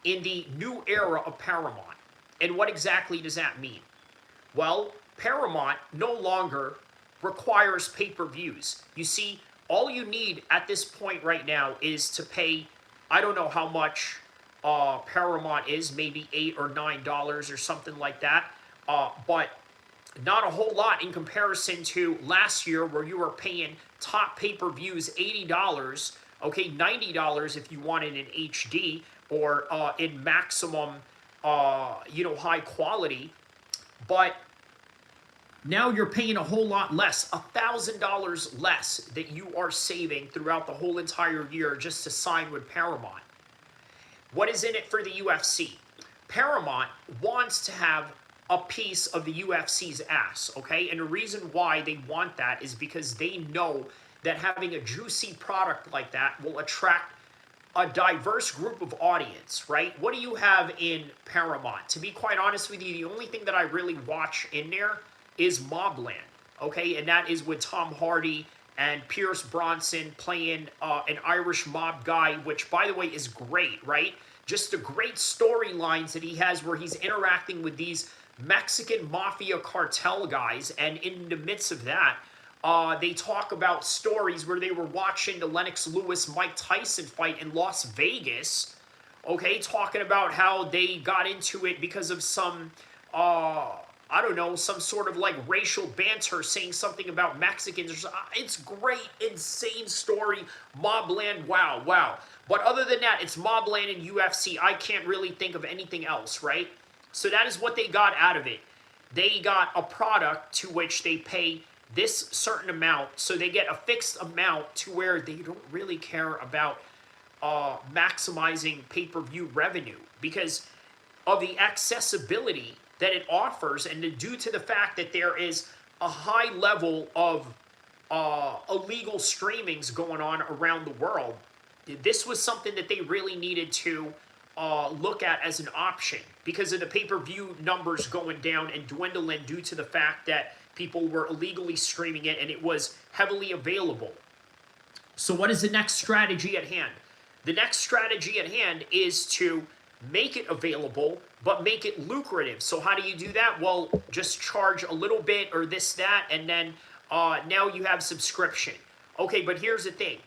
in the new era of Paramount. And what exactly does that mean? Well, Paramount no longer requires pay-per-views. You see, all you need at this point right now is to pay, I don't know how much Paramount is, maybe $8 or $9 or something like that, but not a whole lot in comparison to last year where you were paying top pay-per-views $80, okay, $90 if you wanted in HD or in maximum, high quality. But now you're paying a whole lot less, $1,000 less that you are saving throughout the whole entire year just to sign with Paramount. What is in it for the UFC? Paramount wants to have a piece of the UFC's ass, okay? And the reason why they want that is because they know that having a juicy product like that will attract a diverse group of audience, right? What do you have in Paramount? To be quite honest with you, the only thing that I really watch in there is Mobland, okay? And that is with Tom Hardy and Pierce Bronson playing an Irish mob guy, which, by the way, is great, right? Just the great storylines that he has where he's interacting with these Mexican mafia cartel guys, and in the midst of that, they talk about stories where they were watching the Lennox Lewis-Mike Tyson fight in Las Vegas, okay, talking about how they got into it because of some, I don't know, some sort of like racial banter, saying something about Mexicans. It's great, insane story, Mobland, wow. But other than that, it's Mobland and UFC. I can't really think of anything else, right? So that is what they got out of it. They got a product to which they pay this certain amount, so they get a fixed amount to where they don't really care about maximizing pay-per-view revenue because of the accessibility that it offers, and due to the fact that there is a high level of illegal streamings going on around the world. This was something that they really needed to look at as an option because of the pay-per-view numbers going down and dwindling due to the fact that people were illegally streaming it and it was heavily available. So what is the next strategy at hand? The next strategy at hand is to make it available, but make it lucrative. So how do you do that? Well, just charge a little bit or this, that, and then now you have subscription. Okay, but here's the thing.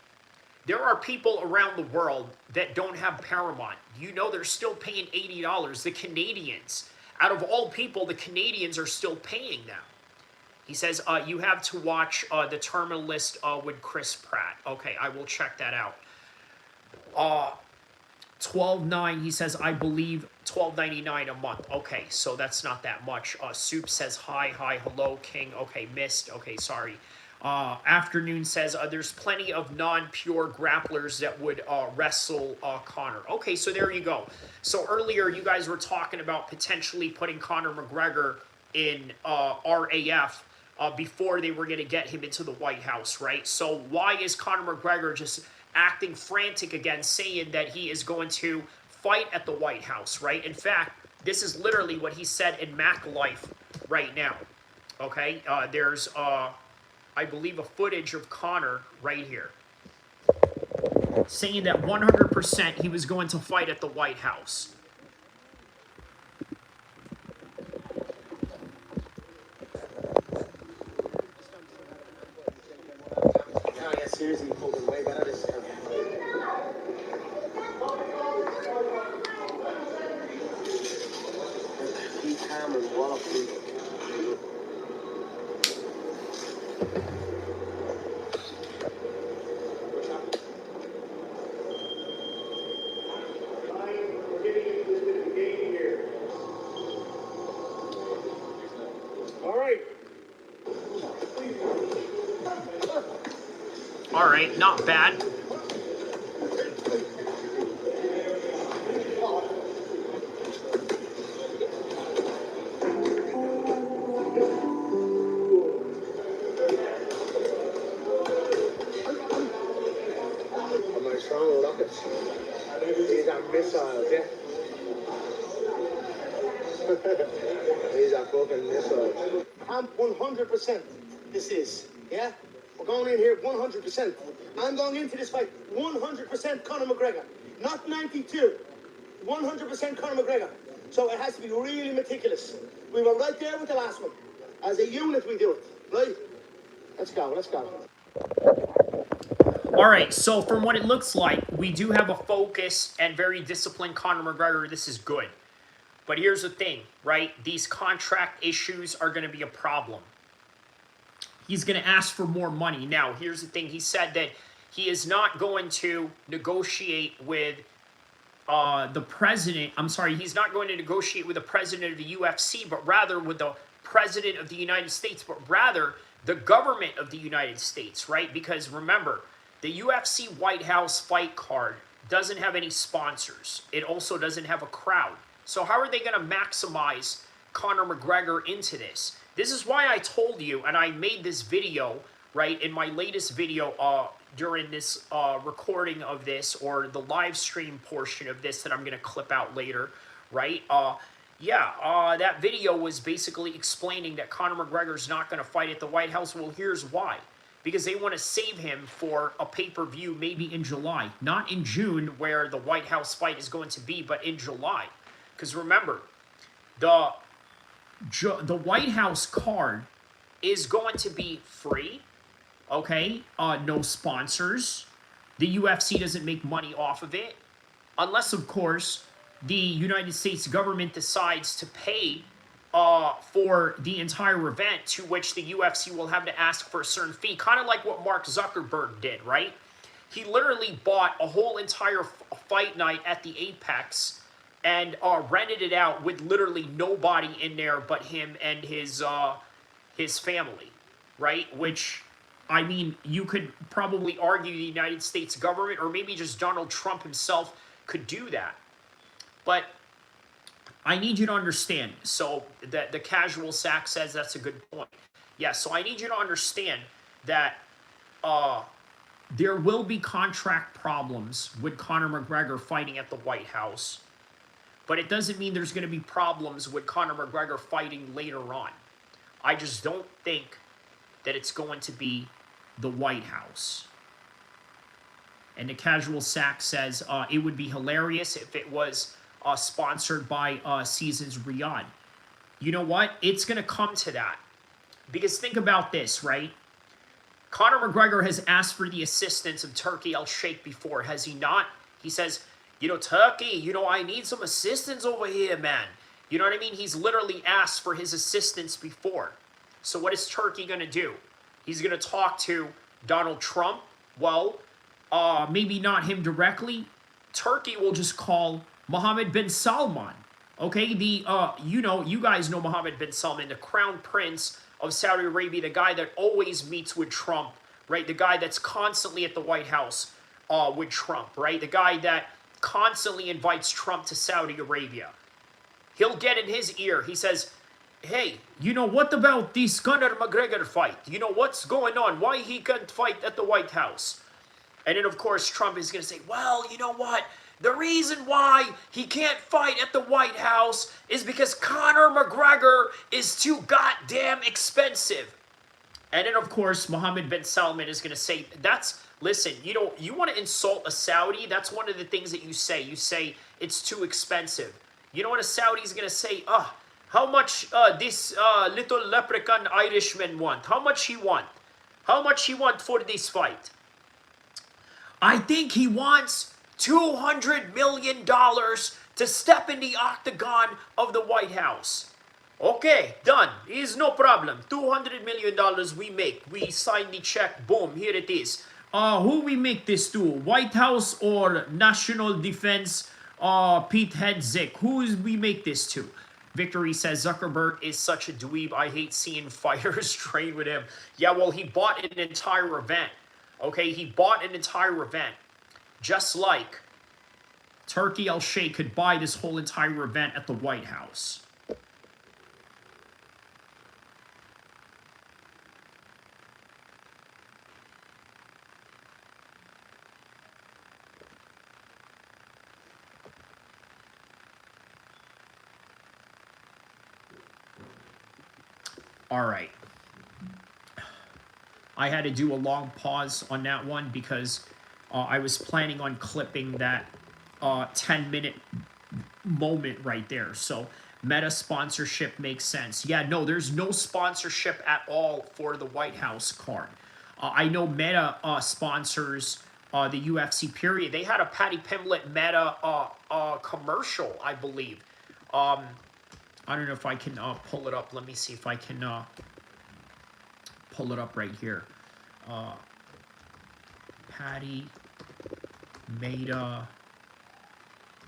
There are people around the world that don't have Paramount. You know they're still paying $80. The Canadians, out of all people, the Canadians are still paying them. He says, you have to watch the Terminal List with Chris Pratt. Okay, I will check that out. 12.9, he says, I believe $12.99 a month. Okay, so that's not that much. Soup says, hi, hello, King. Okay, missed. Okay, sorry. Afternoon says, there's plenty of non-pure grapplers that would wrestle Conor. Okay, so there you go. So earlier, you guys were talking about potentially putting Conor McGregor in RAF before they were going to get him into the White House, right? So why is Conor McGregor just acting frantic again, saying that he is going to fight at the White House, right? In fact, This is literally what he said in Mac Life right now. Okay, there's, I believe, a footage of Conor right here saying that 100% he was going to fight at the White House. Seriously, fucking way better this time. Keep calm and walk, please. We're getting into this bit of a game here. All right. All right, not bad. Am I strong rockets? These are missiles, yeah? These are fucking missiles. I'm 100%. This is, yeah? We're going in here 100%. I'm going into this fight 100% Conor McGregor. Not 92. 100% Conor McGregor. So it has to be really meticulous. We were right there with the last one. As a unit, we do it. Right? Let's go, let's go. All right, so from what it looks like, we do have a focused and very disciplined Conor McGregor. This is good. But here's the thing, right? These contract issues are going to be a problem. He's going to ask for more money. Now, here's the thing. He said that he is not going to negotiate with the president. I'm sorry, he's not going to negotiate with the president of the UFC, but rather with the president of the United States, but rather the government of the United States, right? Because remember, the UFC White House fight card doesn't have any sponsors. It also doesn't have a crowd. So how are they going to maximize Conor McGregor into this? This is why I told you, and I made this video, right, in my latest video during this recording of this, or the live stream portion of this that I'm going to clip out later, right? That video was basically explaining that Conor McGregor's not going to fight at the White House. Well, here's why. Because they want to save him for a pay-per-view maybe in July. Not in June, where the White House fight is going to be, but in July. Because remember, the White House card is going to be free, okay? No sponsors. The UFC doesn't make money off of it. Unless, of course, the United States government decides to pay for the entire event, to which the UFC will have to ask for a certain fee. Kind of like what Mark Zuckerberg did, right? He literally bought a whole entire fight night at the Apex and rented it out with literally nobody in there but him and his family, right? Which, I mean, you could probably argue the United States government, or maybe just Donald Trump himself, could do that. But I need you to understand, so that the casual sack says that's a good point. Yeah, so I need you to understand that there will be contract problems with Conor McGregor fighting at the White House. But it doesn't mean there's going to be problems with Conor McGregor fighting later on. I just don't think that it's going to be the White House. And the casual sack says it would be hilarious if it was sponsored by Seasons Riyadh. You know what? It's going to come to that. Because think about this, right? Conor McGregor has asked for the assistance of Turki Al-Sheikh before, has he not? He says, you know, Turkey, you know, I need some assistance over here, man. You know what I mean? He's literally asked for his assistance before. So what is Turkey going to do? He's going to talk to Donald Trump? Well, maybe not him directly. Turkey will just call Mohammed bin Salman. Okay, you guys know Mohammed bin Salman, the crown prince of Saudi Arabia, the guy that always meets with Trump, right? The guy that's constantly at the White House with Trump, right? The guy that constantly invites Trump to Saudi Arabia. He'll get in his ear. He says, hey, you know, what about this Conor McGregor fight? You know, what's going on? Why he can't fight at the White House? And then, of course, Trump is going to say, well, you know what? The reason why he can't fight at the White House is because Conor McGregor is too goddamn expensive. And then, of course, Mohammed bin Salman is going to say, listen, you want to insult a Saudi? That's one of the things that you say. You say it's too expensive. You know what a Saudi is going to say? How much this little leprechaun Irishman want? How much he want? How much he want for this fight? I think he wants $200 million to step in the octagon of the White House. Okay, done. Is no problem. $200 million we make. We sign the check. Boom, here it is. Who we make this to? White House or National Defense? Pete Hegseth. Who we make this to? Victory says Zuckerberg is such a dweeb. I hate seeing fighters train with him. Yeah, well, he bought an entire event. Okay, he bought an entire event. Just like Turkey El-Sheikh could buy this whole entire event at the White House. All right. I had to do a long pause on that one because I was planning on clipping that 10-minute moment right there. So Meta sponsorship makes sense. Yeah, no, there's no sponsorship at all for the White House card. I know Meta sponsors the UFC period. They had a Patty Pimblett Meta commercial, I believe. I don't know if I can pull it up. Let me see if I can pull it up right here. Patty Meta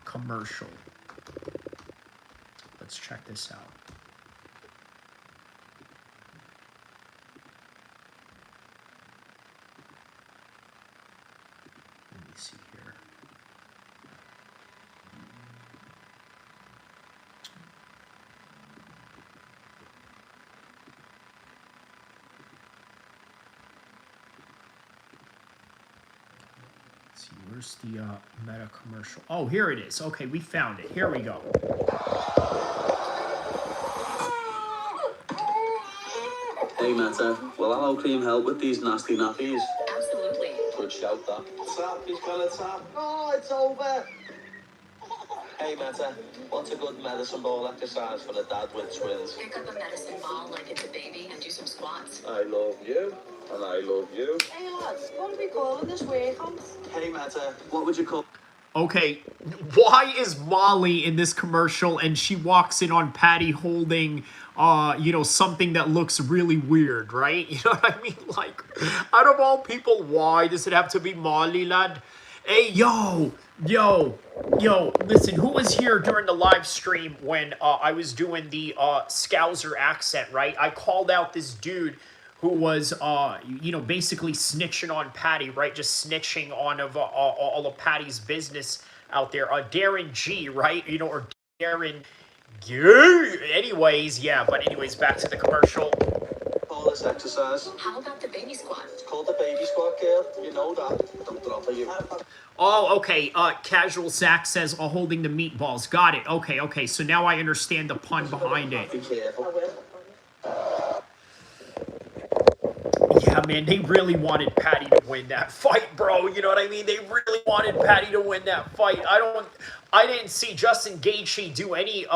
commercial. Let's check this out. Let me see here. Where's the Meta commercial? Oh, here it is. Okay, we found it. Here we go. Hey, Meta. Will Aloe Cream help with these nasty nappies? Absolutely. Good shout, that. Tap, he's got a tap. Oh, it's over. Hey, Meta. What's a good medicine ball exercise for the dad with twins? Pick up a medicine ball like it's a baby and do some squats. I love you, and I love you. Hey lads, what are we calling this workout? Hey, Meta. What would you call... Okay, why is Molly in this commercial and she walks in on Patty holding, something that looks really weird, right? You know what I mean? Like, out of all people, why does it have to be Molly, lad? Hey, yo, listen, who was here during the live stream when I was doing the Scouser accent, right? I called out this dude who was, basically snitching on Patty, right? Just snitching on all of Patty's business out there. Darren G, right? Or Darren G. Anyways, back to the commercial. Call this exercise? How about the baby squat? It's called the baby squat, girl. You know that. Don't drop you. Oh, okay. Casual Zach says, holding the meatballs. Got it. Okay. So now I understand the pun behind it. Be careful. Yeah, man, they really wanted Patty to win that fight, bro. You know what I mean? They really wanted Patty to win that fight. I didn't see Justin Gaethje do any,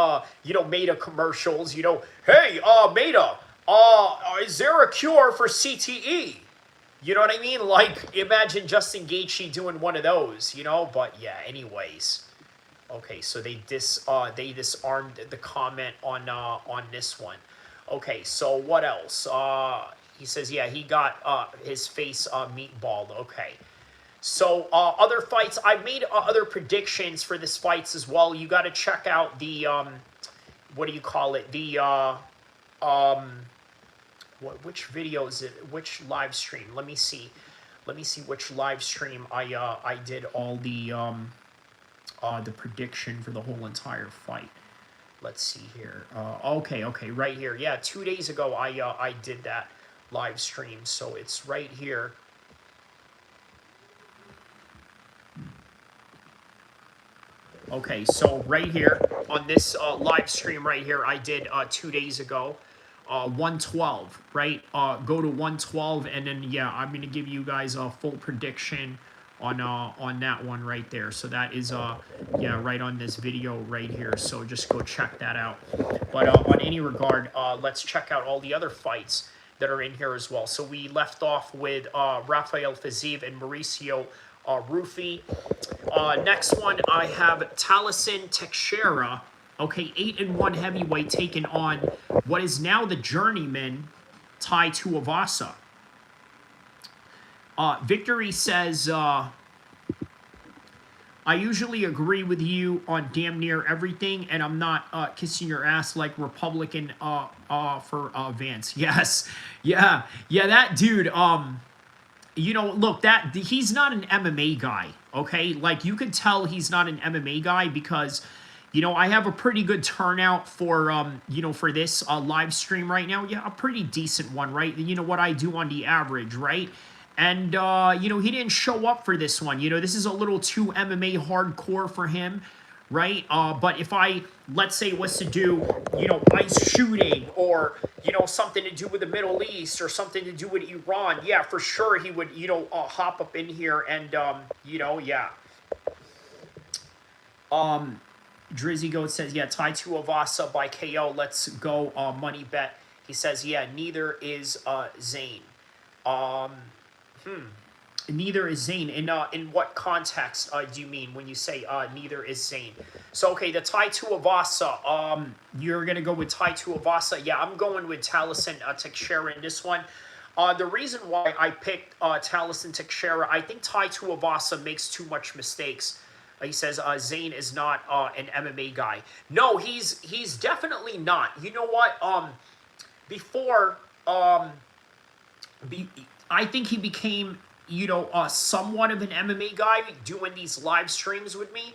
Meta commercials. Hey, Meta, is there a cure for CTE? You know what I mean? Like, imagine Justin Gaethje doing one of those, But yeah, anyways. Okay, so they disarmed the comment on this one. Okay, so what else? He says, yeah, he got his face meatballed. Okay. So other fights, I've made other predictions for this fights as well. You got to check out the, which video is it? Which live stream? Let me see which live stream I did all the prediction for the whole entire fight. Let's see here. Okay, right here. Yeah, 2 days ago I did that live stream, so it's right here. Okay, so right here on this live stream right here, I did 2 days ago, 112, right? Go to 112, and then yeah, I'm gonna give you guys a full prediction on that one right there. So that is yeah, right on this video right here. So just go check that out. But on any regard, let's check out all the other fights that are in here as well. So we left off with Rafael Fiziev and Mauricio Rufy. Next one, I have Tyson Teixeira. Okay, 8-1 heavyweight taking on what is now the journeyman, Tai Tuivasa. Victory says, I usually agree with you on damn near everything, and I'm not kissing your ass like Republican for Vance. Yes, yeah, that dude, you know, look, that he's not an MMA guy, okay? Like, you could tell he's not an MMA guy because, you know, I have a pretty good turnout for, you know, for this live stream right now. Yeah, a pretty decent one, right? You know, what I do on the average, right? And, you know, he didn't show up for this one. You know, this is a little too MMA hardcore for him, right? But if I, let's say, was to do, you know, ice shooting or, you know, something to do with the Middle East or something to do with Iran, yeah, for sure he would, you know, hop up in here and, you know, yeah. Drizzy Goat says, yeah, Tai Tuivasa by KO. Let's go, money bet. He says, yeah, neither is Zayn. Neither is Zayn. In what context do you mean when you say neither is Zayn? So, okay, the Tai Tuivasa, you're going to go with Tai Tuivasa. Yeah, I'm going with Tyson Teixeira in this one. The reason why I picked Tyson Teixeira, I think Tai Tuivasa makes too much mistakes. He says Zayn is not an MMA guy. No, he's definitely not. You know what? Before, I think he became, you know, somewhat of an MMA guy doing these live streams with me.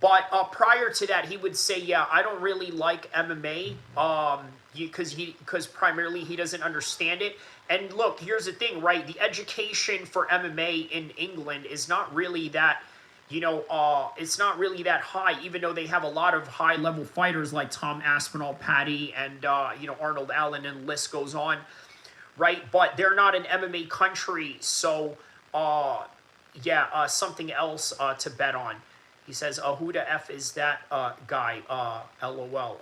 But prior to that, he would say, yeah, I don't really like MMA because primarily he doesn't understand it. And look, here's the thing, right? The education for MMA in England is not really that, you know, it's not really that high, even though they have a lot of high-level fighters like Tom Aspinall, Paddy, and, you know, Arnold Allen, and the list goes on. Right, but they're not an MMA country, so yeah, something else to bet on. He says, who the F is that guy? LOL.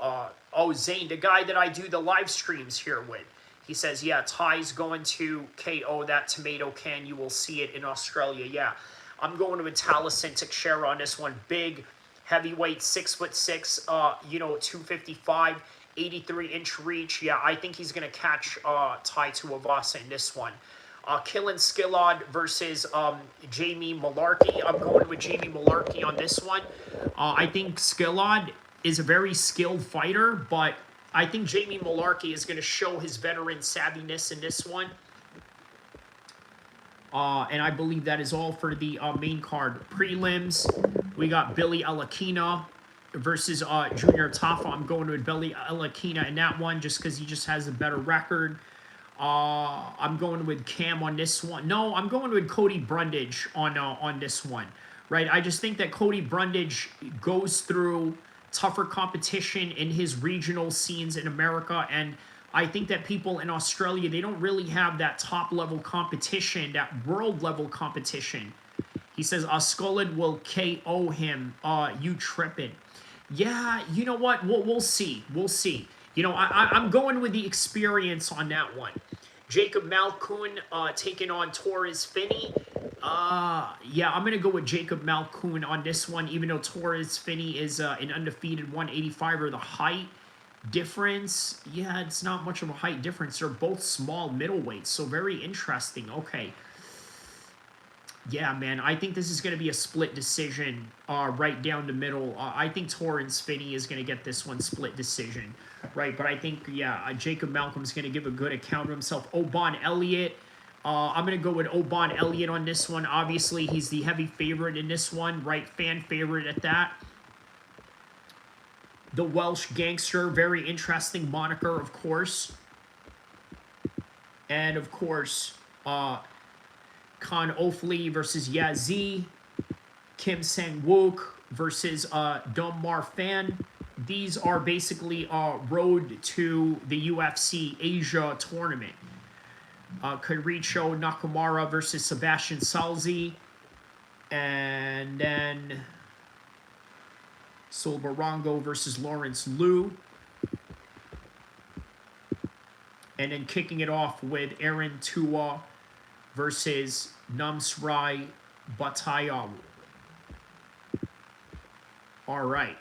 Oh, Zayn, the guy that I do the live streams here with. He says, yeah, Ty's going to KO that tomato can. You will see it in Australia. Yeah, I'm going with Tyson Teixeira on this one. Big, heavyweight, 6'6", you know, 255. 83-inch reach. Yeah, I think he's going to catch Tai Tuivasa in this one. Killen Skillod versus Jamie Mullarkey. I'm going with Jamie Mullarkey on this one. I think Skillod is a very skilled fighter, but I think Jamie Mullarkey is going to show his veteran savviness in this one. And I believe that is all for the main card prelims. We got Billy El-Kheer versus Junior Tafa. I'm going with Billy El-Kheer in that one just because he just has a better record. I'm going with Cam on this one. No, I'm going with Cody Brundage on this one. Right? I just think that Cody Brundage goes through tougher competition in his regional scenes in America, and I think that people in Australia, they don't really have that top-level competition, that world-level competition. He says, Scullid will KO him. You tripping. Yeah, you know what? We'll see. We'll see. You know, I'm going with the experience on that one. Jacob Malkoun taking on Torres Finney. Yeah, I'm going to go with Jacob Malkoun on this one, even though Torres Finney is an undefeated 185er. The height difference, yeah, it's not much of a height difference. They're both small middleweights, so very interesting. Okay. Yeah, man, I think this is going to be a split decision right down the middle. I think Torrance Finney is going to get this one split decision, right? But I think, yeah, Jacob Malcolm's going to give a good account of himself. Oban Elliott, I'm going to go with Oban Elliott on this one. Obviously, he's the heavy favorite in this one, right? Fan favorite at that. The Welsh Gangster, very interesting moniker, of course. And, of course, Con Ofley versus Yazzie. Kim Sang-wook versus Dom Mar Fan. These are basically road to the UFC Asia tournament. Kiricho Nakamura versus Sebastian Salzi. And then Sol Barango versus Lawrence Liu. And then kicking it off with Aaron Tua versus Namsrai Batayawu. All right.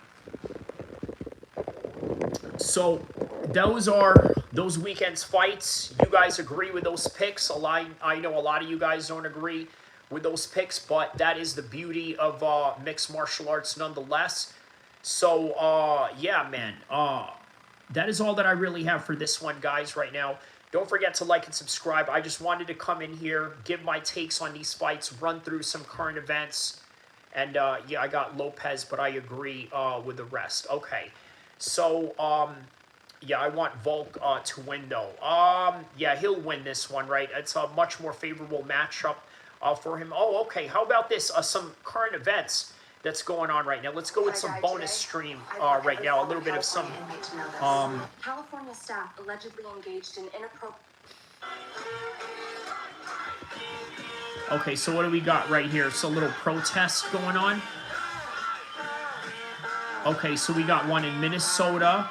So those are those weekend's fights. You guys agree with those picks? I know a lot of you guys don't agree with those picks, but that is the beauty of mixed martial arts nonetheless. So, yeah, man. That is all that I really have for this one, guys, right now. Don't forget to like and subscribe. I just wanted to come in here, give my takes on these fights, run through some current events. And, yeah, I got Lopes, but I agree with the rest. Okay. So, yeah, I want Volk to win, though. Yeah, he'll win this one, right? It's a much more favorable matchup for him. Oh, okay. How about this? Some current events that's going on right now. Let's go with some bonus stream right now. A little bit of some... California staff allegedly engaged in inappropriate... Okay, so what do we got right here? So a little protest going on. Okay, so we got one in Minnesota,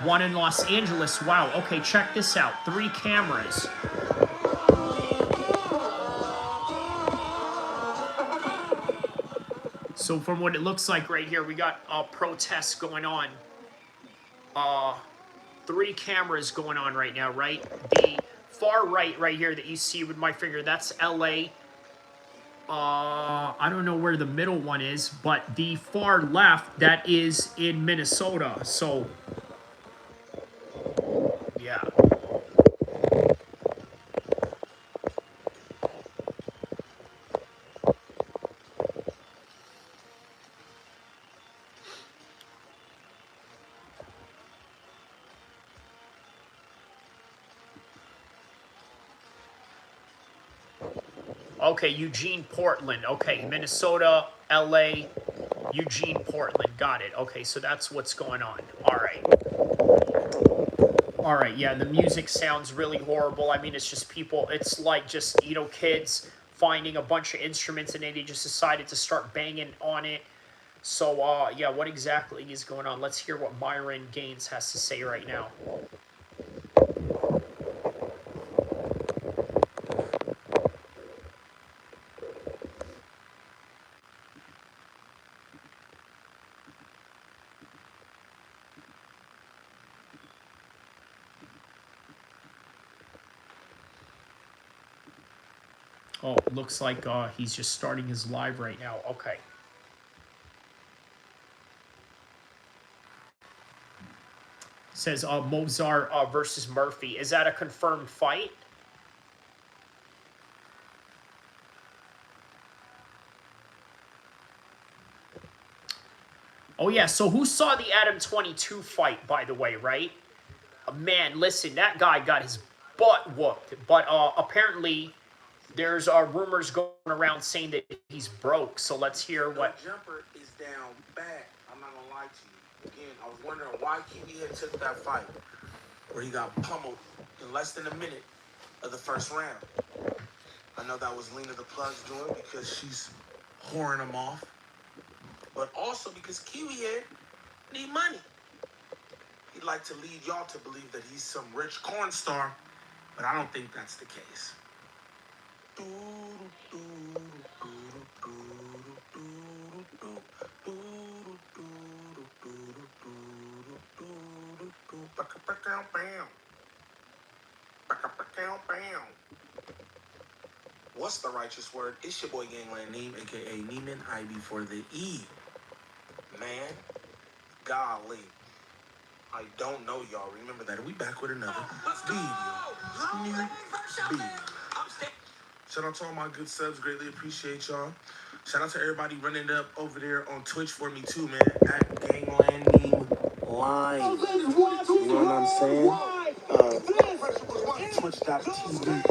one in Los Angeles. Wow, okay, check this out. 3 cameras. So from what it looks like right here, we got protests going on. 3 cameras going on right now, right? The far right here that you see with my finger, that's LA. I don't know where the middle one is, but the far left, that is in Minnesota. So, yeah. Okay, Eugene, Portland. Okay, Minnesota, LA, Eugene, Portland. Got it. Okay, so that's what's going on. All right. All right, yeah, the music sounds really horrible. I mean, it's just people, it's like just, you know, kids finding a bunch of instruments and then they just decided to start banging on it. So, yeah, what exactly is going on? Let's hear what Myron Gaines has to say right now. Oh, looks like he's just starting his live right now. Okay. Says Mozart versus Murphy. Is that a confirmed fight? Oh, yeah. So who saw the Adam 22 fight, by the way, right? Man, listen, that guy got his butt whooped. But apparently... there's rumors going around saying that he's broke, so let's hear what... The jumper is down bad. I'm not going to lie to you. Again, I was wondering why Kiwi had took that fight where he got pummeled in less than a minute of the first round. I know that was Lena the Plug's doing because she's whoring him off, but also because Kiwi Head need money. He'd like to lead y'all to believe that he's some rich corn star, but I don't think that's the case. What's the righteous word? It's your boy Gangland Neem, aka Neiman I before the E. Man, golly. I don't know y'all. Remember that. We back with another video. Shout out to all my good subs. Greatly appreciate y'all. Shout out to everybody running up over there on Twitch for me too, man. At Gangland Neem Live. You know what I'm saying? Twitch.tv/.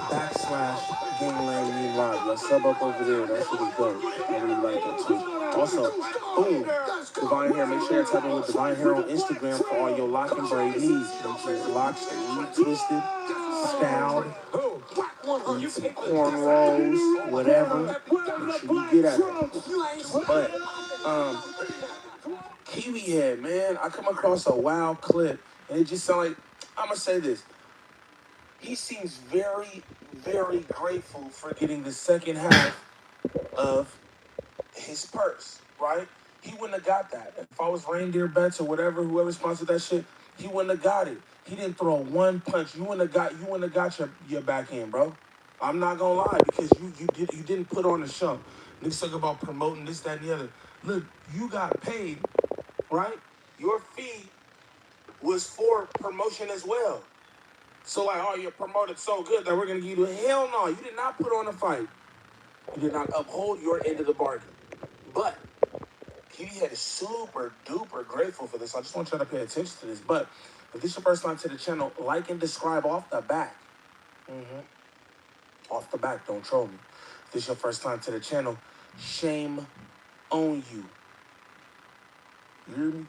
Gangland Me Live. Let's sub up over there. That shit is dope. I really like that too. Also, boom, Divine Hair. Make sure you're tapping with Divine Hair on Instagram for all your lock and braid needs. Which is locks that need twisted, styled, cornrows, whatever. Make sure you get at it. But, Kiwi Head, man, I come across a wild clip, and it just sounds like, I'm going to say this. He seems very, very grateful for getting the second half of his purse, right? He wouldn't have got that. If I was Reindeer Bets or whatever, whoever sponsored that shit, he wouldn't have got it. He didn't throw one punch. You wouldn't have got your back end, bro. I'm not gonna lie, because you didn't put on the show. Niggas talk about promoting this, that, and the other. Look, you got paid, right? Your fee was for promotion as well. So like, oh, you're promoted so good that we're gonna give you hell no. You did not put on a fight. You did not uphold your end of the bargain. But Kiwi Head is super duper grateful for this. I just want you to pay attention to this. But if this is your first time to the channel, like and subscribe off the back. Off the back, don't troll me. If this is your first time to the channel, shame on you. You hear me?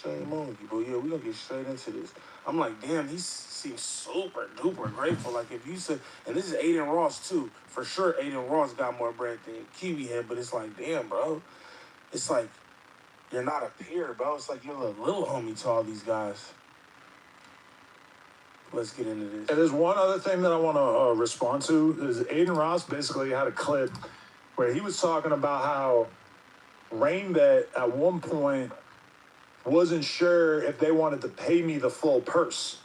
Shame on you. But yeah, we're gonna get straight into this. I'm like, damn, he seems super duper grateful. Like if you said, and this is Aiden Ross too. For sure, Aiden Ross got more bread than Kiwi Head, but it's like, damn, bro. It's like, you're not a peer, bro. It's like you're a little homie to all these guys. Let's get into this. And there's one other thing that I want to respond to. Is Aiden Ross basically had a clip where he was talking about how Rainbet at one point wasn't sure if they wanted to pay me the full purse.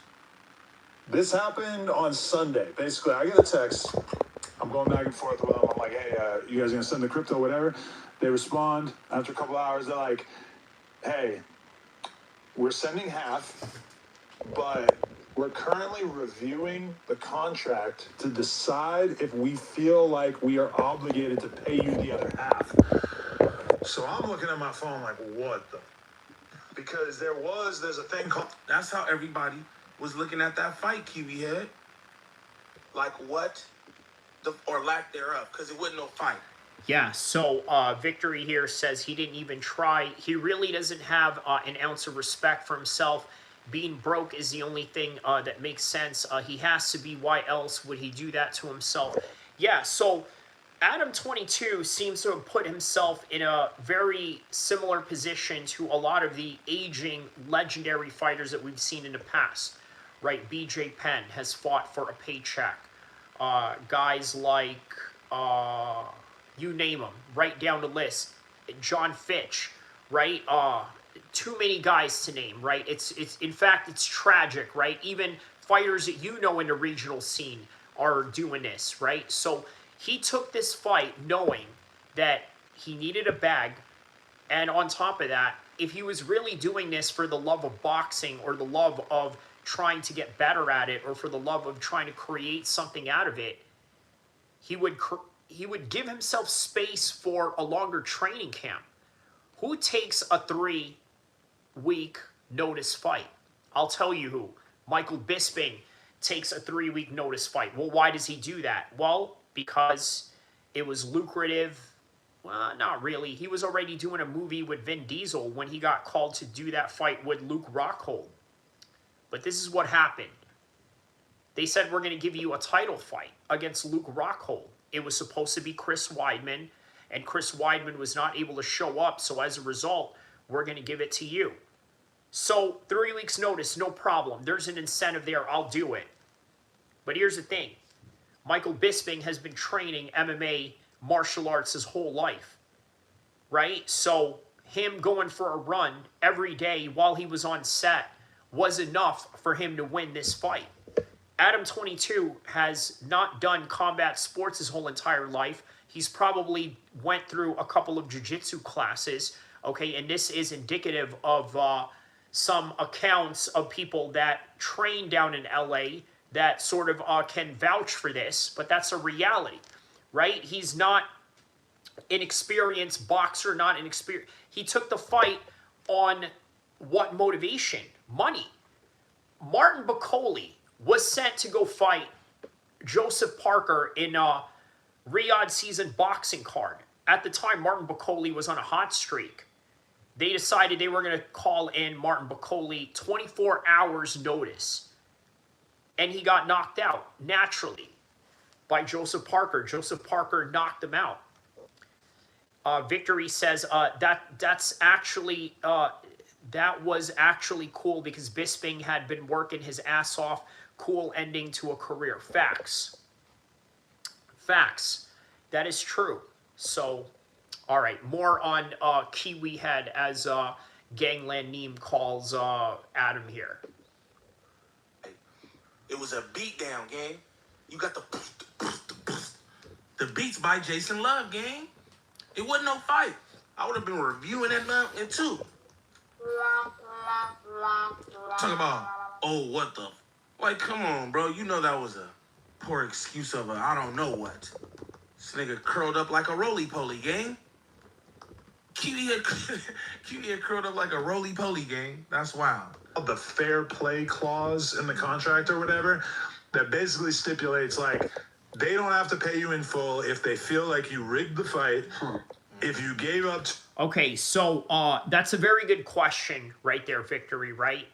This happened on Sunday. Basically, I get a text. I'm going back and forth with them. I'm like, hey, you guys gonna send the crypto, whatever? They respond after a couple hours. They're like, hey, we're sending half, but we're currently reviewing the contract to decide if we feel like we are obligated to pay you the other half. So I'm looking at my phone like, what the? Because there's a thing called... That's how everybody was looking at that fight, Kiwi Head. Like what? Or lack thereof, because it wasn't no fight. Yeah, so Victory here says he didn't even try. He really doesn't have an ounce of respect for himself. Being broke is the only thing that makes sense. He has to be. Why else would he do that to himself? Yeah, so Adam 22 seems to have put himself in a very similar position to a lot of the aging legendary fighters that we've seen in the past. Right, BJ Penn has fought for a paycheck. Guys like... you name them, right down the list. John Fitch, right? Too many guys to name, right? It's in fact, it's tragic, right? Even fighters that you know in the regional scene are doing this, right? So he took this fight knowing that he needed a bag, and on top of that, if he was really doing this for the love of boxing or the love of trying to get better at it or for the love of trying to create something out of it, he would give himself space for a longer training camp. Who takes a 3-week notice fight? I'll tell you who. Michael Bisping takes a 3-week notice fight. Well, why does he do that? Well, because it was lucrative. Well, not really. He was already doing a movie with Vin Diesel when he got called to do that fight with Luke Rockhold. But this is what happened. They said, we're going to give you a title fight against Luke Rockhold. It was supposed to be Chris Weidman, and Chris Weidman was not able to show up, so as a result, we're going to give it to you. So 3 weeks notice, no problem. There's an incentive there. I'll do it. But here's the thing. Michael Bisping has been training MMA martial arts his whole life, right? So him going for a run every day while he was on set was enough for him to win this fight. Adam 22 has not done combat sports his whole entire life. He's probably went through a couple of jiu-jitsu classes, okay? And this is indicative of some accounts of people that train down in LA that sort of can vouch for this, but that's a reality, right? He's not an experienced boxer, not an experienced... He took the fight on what motivation? Money. Martin Bacoli was sent to go fight Joseph Parker in Riyadh season boxing card. At the time, Martin Bakole was on a hot streak. They decided they were going to call in Martin Bakole 24 hours notice. And he got knocked out naturally by Joseph Parker. Joseph Parker knocked him out. Victory says that was actually cool because Bisping had been working his ass off. Cool ending to a career. Facts. Facts. That is true. So, all right. More on Kiwi Head as Gangland Neem calls Adam here. It was a beatdown, gang. You got the beats by Jason Luv, gang. It wasn't no fight. I would have been reviewing that mountain too. Talk about, oh, what the? Like, come on, bro. You know that was a poor excuse of a I don't know what. This nigga curled up like a roly-poly, gang. Kiwi had curled up like a roly-poly, gang. That's wild. The fair play clause in the contract or whatever that basically stipulates, like, they don't have to pay you in full if they feel like you rigged the fight. If you gave up... Okay, so that's a very good question right there, Victory, right?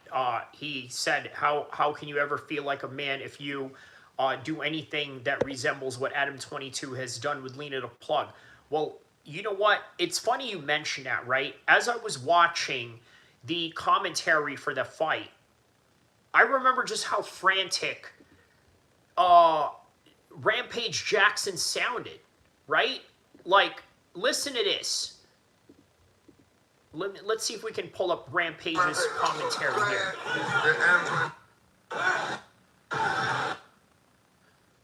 He said, how can you ever feel like a man if you do anything that resembles what Adam 22 has done with Lena the Plug? Well, you know what? It's funny you mentioned that, right? As I was watching the commentary for the fight, I remember just how frantic Rampage Jackson sounded, right? Like, listen to this. Let's see if we can pull up Rampage's commentary here.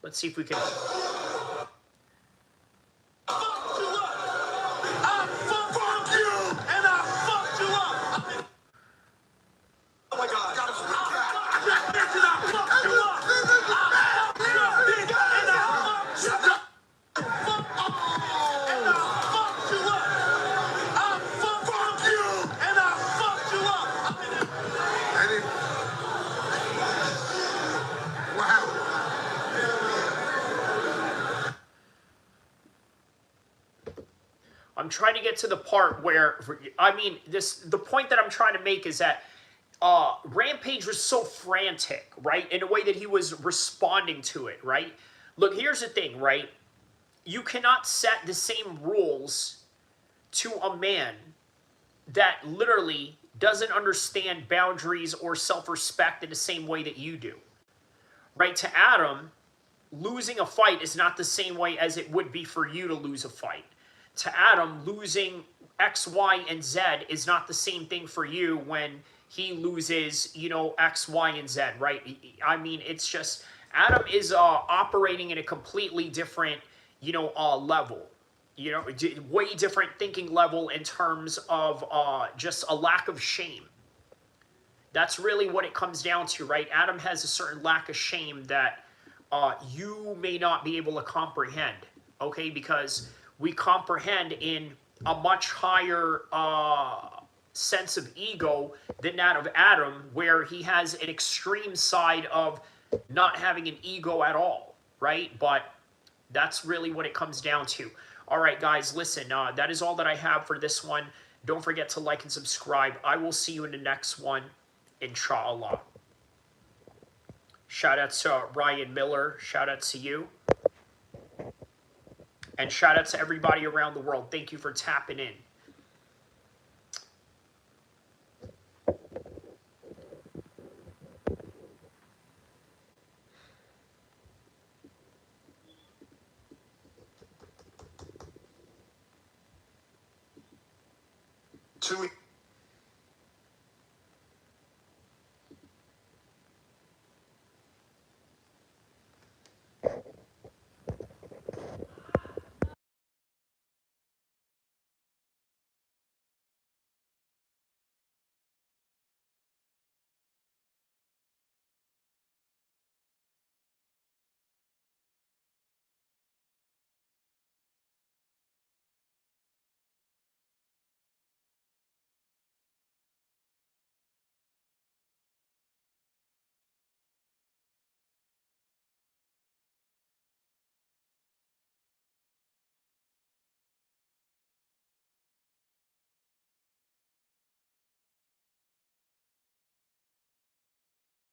Let's see if we can... I'm trying to get to the part where, I mean, the point that I'm trying to make is that Rampage was so frantic, right? In a way that he was responding to it, right? Look, here's the thing, right? You cannot set the same rules to a man that literally doesn't understand boundaries or self-respect in the same way that you do, right? To Adam, losing a fight is not the same way as it would be for you to lose a fight. To Adam, losing X, Y, and Z is not the same thing for you when he loses, you know, X, Y, and Z, right? I mean, it's just, Adam is operating in a completely different, you know, level. You know, way different thinking level in terms of just a lack of shame. That's really what it comes down to, right? Adam has a certain lack of shame that you may not be able to comprehend, okay? Because we comprehend in a much higher sense of ego than that of Adam, where he has an extreme side of not having an ego at all, right? But that's really what it comes down to. All right, guys, listen, that is all that I have for this one. Don't forget to like and subscribe. I will see you in the next one, inshallah. Shout out to Ryan Miller. Shout out to you. And shout out to everybody around the world. Thank you for tapping in. Two